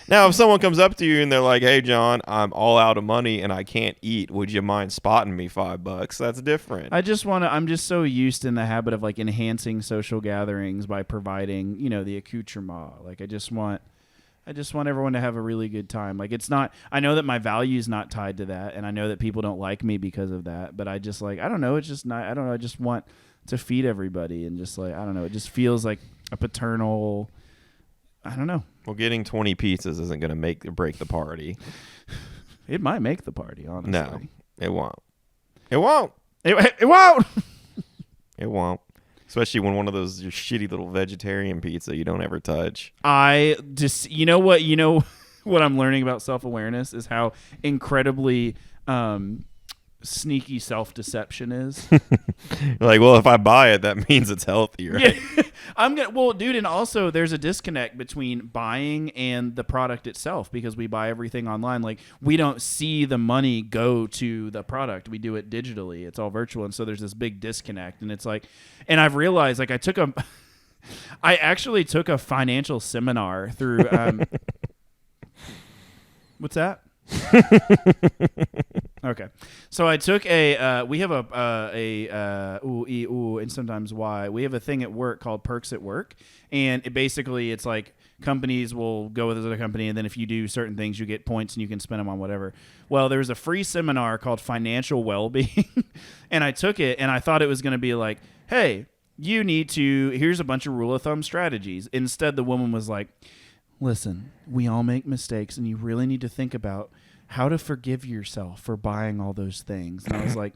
Now, if someone comes up to you and they're like, hey, John, I'm all out of money and I can't eat. Would you mind spotting me $5? That's different. I'm just so used in the habit of like enhancing social gatherings by providing, the accoutrement. Like I just want everyone to have a really good time. Like it's not, I know that my value is not tied to that. And I know that people don't like me because of that. But I just like, I don't know. It's just not, I don't know. I just want to feed everybody and just like, I don't know. It just feels like a paternal, I don't know. Well, getting 20 pizzas isn't going to make or break the party. It might make the party, honestly. No, it won't. It won't. It won't. It won't. Especially when one of those your shitty little vegetarian pizza you don't ever touch. I just, what I'm learning about self-awareness is how incredibly sneaky self-deception is. Like, well, if I buy it, that means it's healthy, right? Yeah. Dude, and also there's a disconnect between buying and the product itself because we buy everything online. Like we don't see the money go to the product. We do it digitally. It's all virtual. And so there's this big disconnect. And it's like, and I've realized like I actually took a financial seminar through, what's that? Okay, so I took we have and sometimes why we have a thing at work called Perks at Work, and it's like companies will go with another company, and then if you do certain things, you get points and you can spend them on whatever. Well, there was a free seminar called Financial Wellbeing, and I took it, and I thought it was going to be like, hey, here's a bunch of rule of thumb strategies. Instead, the woman was like, listen, we all make mistakes, and you really need to think about how to forgive yourself for buying all those things. And I was like,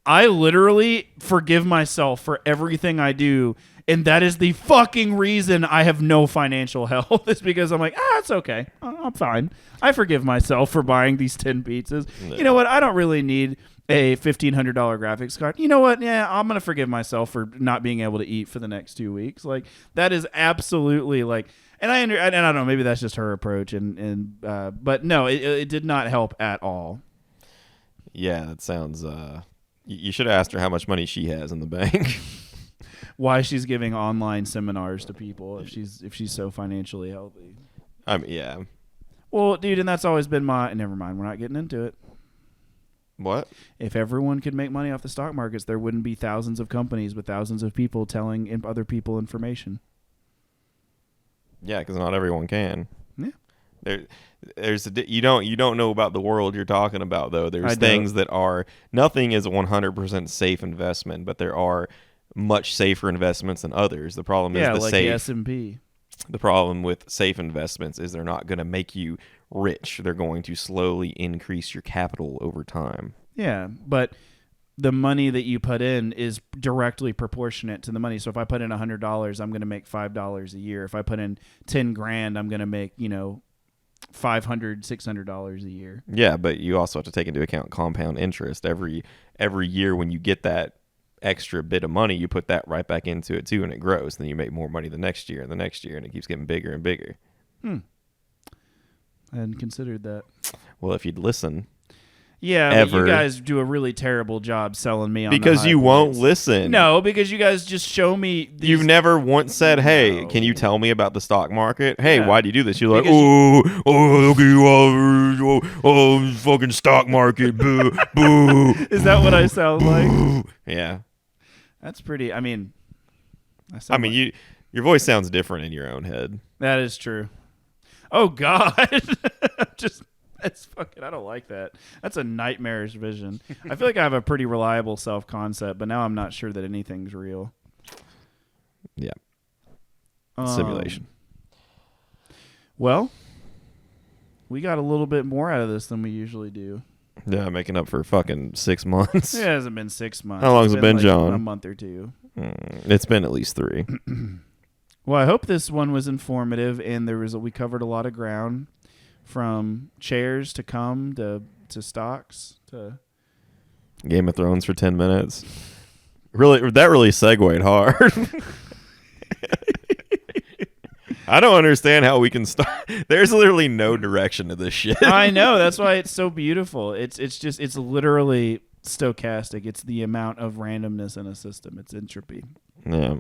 I literally forgive myself for everything I do, and that is the fucking reason I have no financial health. It's because I'm like, it's okay. I'm fine. I forgive myself for buying these 10 pizzas. No. You know what? I don't really need a $1,500 graphics card. You know what? Yeah, I'm going to forgive myself for not being able to eat for the next 2 weeks. Like, that is absolutely like... And I don't know, maybe that's just her approach, but no, it did not help at all. Yeah, that sounds. You should have asked her how much money she has in the bank. Why she's giving online seminars to people if she's so financially healthy. Yeah. Well, dude, and that's always been never mind. We're not getting into it. What? If everyone could make money off the stock markets, there wouldn't be thousands of companies with thousands of people telling other people information. Yeah, because not everyone can. Yeah. You don't know about the world you're talking about though. There's things that are nothing is a 100% safe investment, but there are much safer investments than others. The problem is the safe. The S&P. The problem with safe investments is they're not going to make you rich. They're going to slowly increase your capital over time. Yeah, but the money that you put in is directly proportionate to the money. So if I put in $100, I'm going to make $5 a year. If I put in 10 grand, I'm going to make, $500, $600 a year. Yeah, but you also have to take into account compound interest. Every year when you get that extra bit of money, you put that right back into it too, and it grows. Then you make more money the next year and the next year, and it keeps getting bigger and bigger. I hadn't considered that. Well, if you'd listen. Yeah, but you guys do a really terrible job selling me on because you won't listen. No, because you guys just show me. You've never once said, "Hey, can you tell me about the stock market? Hey, why do you do this?" You're like, fucking stock market, boo, boo." Is that what I sound like? Yeah, that's pretty. I mean, your voice sounds different in your own head. That is true. Oh God, That's fucking. I don't like that. That's a nightmarish vision. I feel like I have a pretty reliable self-concept, but now I'm not sure that anything's real. Yeah. Simulation. Well, we got a little bit more out of this than we usually do. Yeah, making up for fucking 6 months. It hasn't been 6 months. How long has it been, John? A month or two. It's been at least 3. Well, I hope this one was informative, and we covered a lot of ground. From chairs to cum to stocks to Game of Thrones for 10 minutes. That really segued hard. I don't understand how we can start. There's literally no direction to this shit. I know. That's why it's so beautiful. It's literally stochastic. It's the amount of randomness in a system. It's entropy. Yeah.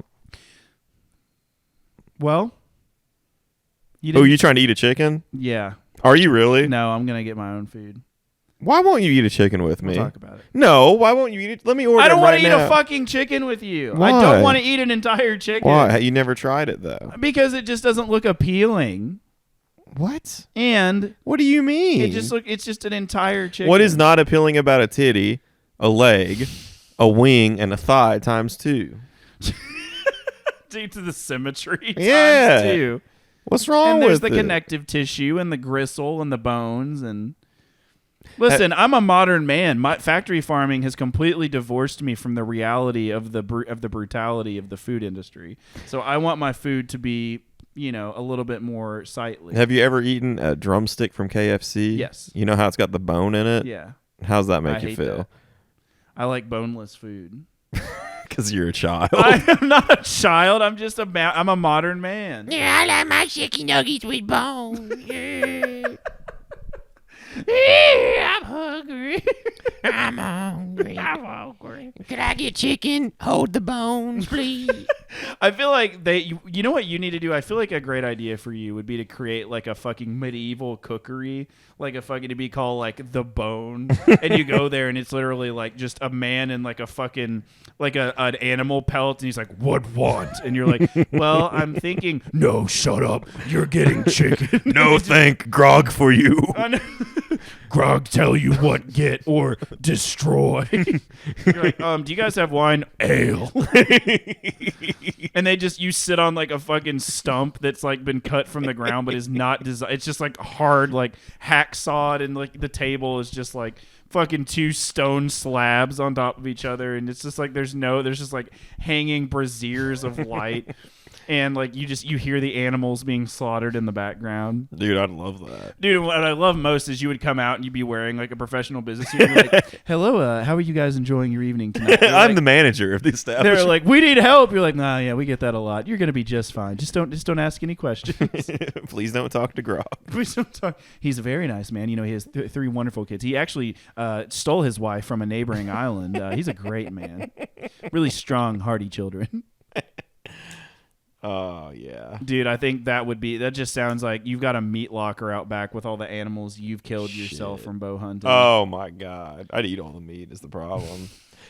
Well. You trying to eat a chicken? Yeah. Are you really? No, I'm going to get my own food. Why won't you eat a chicken with me? We'll talk about it. No, why won't you eat it? Let me order it right now. I don't want to eat a fucking chicken with you. Why? I don't want to eat an entire chicken. Why? You never tried it, though. Because it just doesn't look appealing. What? And what do you mean? It's just an entire chicken. What is not appealing about a titty, a leg, a wing, and a thigh times 2? Due to the symmetry yeah. times 2. What's wrong and with it? there's the connective tissue and the gristle and the bones and listen, I'm a modern man. My factory farming has completely divorced me from the reality of the brutality of the food industry. So I want my food to be, a little bit more sightly. Have you ever eaten a drumstick from KFC? Yes. You know how it's got the bone in it? Yeah. How's that make you feel? That. I like boneless food. Because you're a child. I am not a child. I'm just I'm a modern man. Yeah, I like my chicken nuggets with bone. Yeah. I'm hungry. I'm hungry. Could I get chicken? Hold the bones, please. I feel like you know what you need to do? I feel like a great idea for you would be to create like a fucking medieval cookery, like a fucking to be called like The Bone, and you go there and it's literally like just a man in like a fucking like an animal pelt, and he's like, "What want?" And you're like, "Well, I'm thinking." No, shut up. You're getting chicken. No, thank grog for you. Grog, tell you what get or destroy. You're like, do you guys have wine? Ale. And you sit on like a fucking stump that's like been cut from the ground but is not designed. It's just like hard, like hacksawed, and like the table is just like fucking 2 stone slabs on top of each other, and it's just like there's just like hanging braziers of light. And like you hear the animals being slaughtered in the background. Dude, I'd love that. Dude, what I love most is you would come out and you'd be wearing like a professional business suit. And be like, "Hello, how are you guys enjoying your evening tonight?" I'm the manager of the establishment. They're like, "We need help." You're like, "Nah, yeah, we get that a lot. You're gonna be just fine. Just don't ask any questions." Please don't talk to Grog. Please don't talk. He's a very nice man. He has 3 wonderful kids. He actually stole his wife from a neighboring island. He's a great man. Really strong, hardy children. Oh, yeah. Dude, I think that just sounds like you've got a meat locker out back with all the animals you've killed yourself from bow hunting. Oh, my God. I'd eat all the meat is the problem.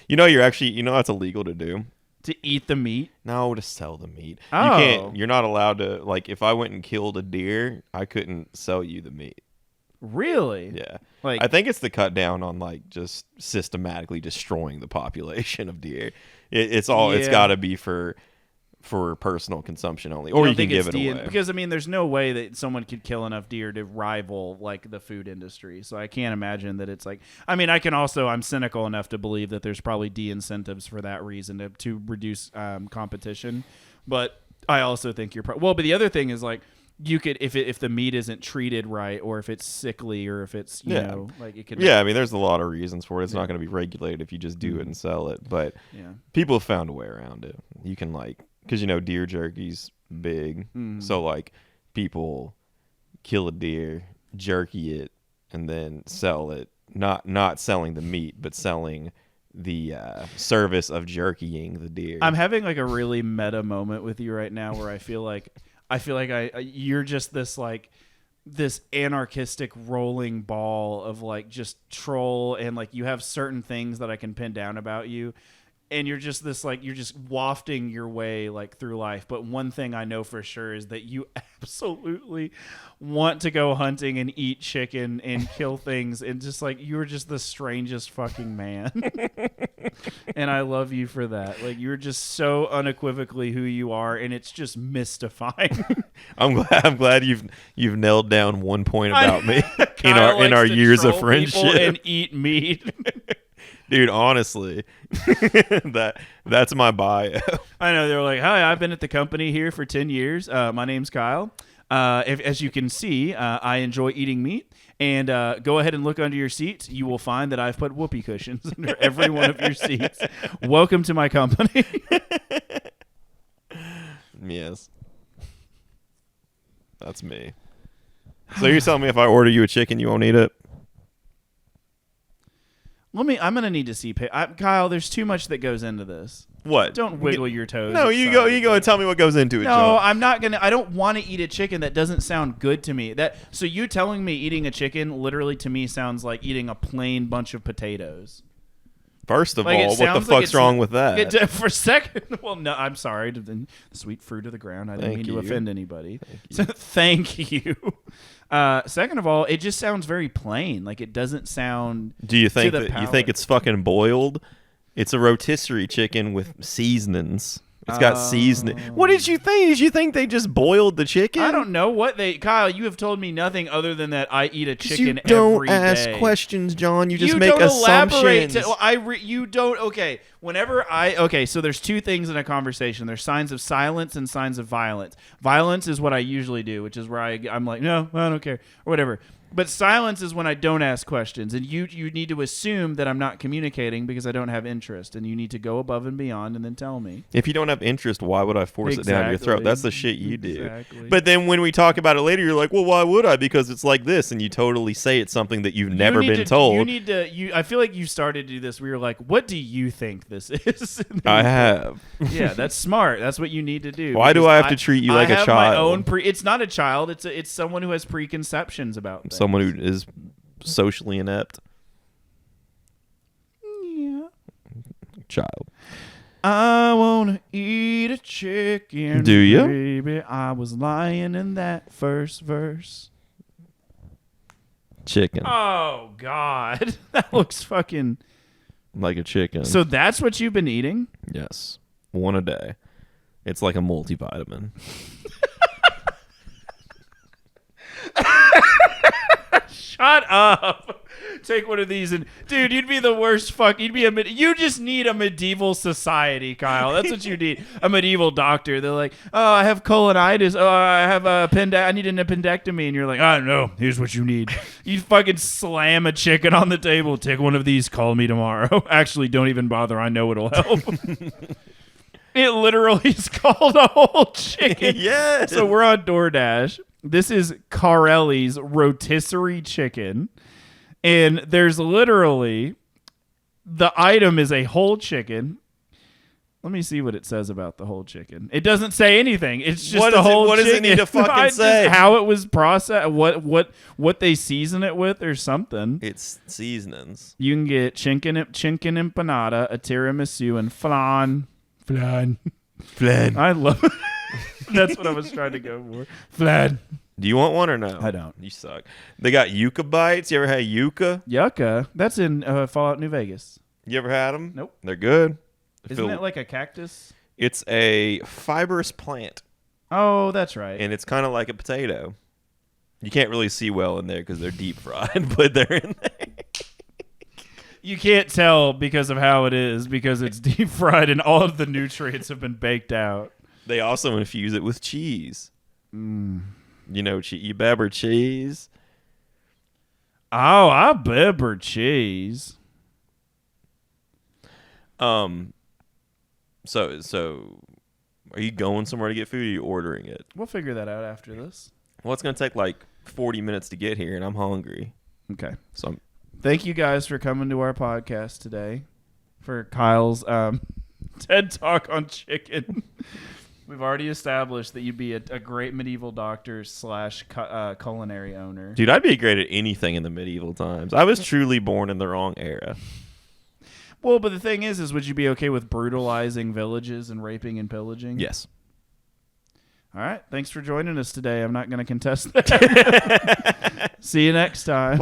That's illegal to do. To eat the meat? No, to sell the meat. Oh. You're not allowed to, like, if I went and killed a deer, I couldn't sell you the meat. Really? Yeah. Like, I think it's the cut down on, like, just systematically destroying the population of deer. It's got to be for for personal consumption only, or you can give it away. Because I mean, there's no way that someone could kill enough deer to rival like the food industry. So I can't imagine that it's like. I mean, I'm cynical enough to believe that there's probably de-incentives for that reason to reduce competition. But I also think but the other thing is like. You could if the meat isn't treated right, or if it's sickly, or if it's you know like it could. Yeah, I mean, there's a lot of reasons for it. It's not going to be regulated if you just do it and sell it. But people have found a way around it. You can because deer jerky's big, so like people kill a deer, jerky it, and then sell it. Not selling the meat, but selling the service of jerkying the deer. I'm having like a really meta moment with you right now, where I feel like you're just this anarchistic rolling ball of like just troll, and like you have certain things that I can pin down about you, and you're just you're just wafting your way like through life. But one thing I know for sure is that you absolutely want to go hunting and eat chicken and kill things, and just like you're just the strangest fucking man. And I love you for that. Like you're just so unequivocally who you are, and it's just mystifying. I'm glad you've nailed down one point about me in our years of friendship and eat meat. Dude, honestly, that's my bio. I know. They're like, hi, I've been at the company here for 10 years. My name's Kyle. As you can see, I enjoy eating meat. And go ahead and look under your seats. You will find that I've put whoopee cushions under every one of your seats. Welcome to my company. Yes. That's me. So you're telling me if I order you a chicken, you won't eat it? I'm gonna need to see. Kyle, there's too much that goes into this. What? Don't wiggle your toes. No, you go and tell me what goes into it. No, John. I'm not gonna. I don't want to eat a chicken that doesn't sound good to me. So you telling me eating a chicken literally to me sounds like eating a plain bunch of potatoes. First of all, what the fuck's wrong with that? For a second, well, no, I'm sorry. The sweet fruit of the ground. I didn't mean to offend anybody. So thank you. Second of all, it just sounds very plain. Like it doesn't sound. Do you think you think it's fucking boiled? It's a rotisserie chicken with seasonings. It's got seasoning. What did you think? Did you think they just boiled the chicken? I don't know what Kyle, you have told me nothing other than that I eat a chicken every day. You don't ask questions, John. You just make assumptions. You don't. Okay. So there's two things in a conversation. There's signs of silence and signs of violence. Violence is what I usually do, which is where I'm like, no, I don't care, or whatever. But silence is when I don't ask questions, and you need to assume that I'm not communicating because I don't have interest, and you need to go above and beyond and then tell me. If you don't have interest, why would I force it down your throat? That's the shit you do. Exactly. But then when we talk about it later, you're like, well, why would I? Because it's like this, and you totally say it's something that you've never been told. I feel like you started to do this. We were like, what do you think this is? I have. Yeah, that's smart. That's what you need to do. Why do I have to treat you like a child? My own it's not a child. It's someone who has preconceptions about things. Someone who is socially inept. Yeah. Child. I wanna eat a chicken. Do you? Baby, I was lying in that first verse. Chicken. Oh God, that looks fucking like a chicken. So that's what you've been eating? Yes, one a day. It's like a multivitamin. Shut up. Take one of these and dude, you'd be the worst you just need a medieval society, Kyle. That's what you need. A medieval doctor. They're like, oh, I have colonitis. Oh, I have I need an appendectomy. And you're like, I don't know. Here's what you need. You fucking slam a chicken on the table. Take one of these. Call me tomorrow. Actually, don't even bother. I know it'll help. It literally is called a whole chicken. Yes. So we're on DoorDash. This is Carelli's rotisserie chicken. And there's literally, the item is a whole chicken. Let me see what it says about the whole chicken. It doesn't say anything. It's just whole chicken. What does it need to fucking say? How it was processed, what they season it with or something. It's seasonings. You can get chicken empanada, a tiramisu, and flan. I love it. That's what I was trying to go for. Flan. Do you want one or no? I don't. You suck. They got yucca bites. You ever had yucca? Yucca? That's in Fallout New Vegas. You ever had them? Nope. They're good. Isn't that like a cactus? It's a fibrous plant, Oh, that's right. and it's kind of like a potato. You can't really see well in there because they're deep fried, but they're in there. You can't tell because of how it is, because it's deep fried and all of the nutrients have been baked out. They also infuse it with cheese. You know, you beber cheese. Oh, I beber cheese. So are you going somewhere to get food, or are you ordering it? We'll figure that out after this. Well, it's going to take like 40 minutes to get here, and I'm hungry. Okay. So Thank you guys for coming to our podcast today for Kyle's TED Talk on chicken. We've already established that you'd be a great medieval doctor / culinary owner. Dude, I'd be great at anything in the medieval times. I was truly born in the wrong era. Well, but the thing is would you be okay with brutalizing villages and raping and pillaging? Yes. All right. Thanks for joining us today. I'm not going to contest that. See you next time.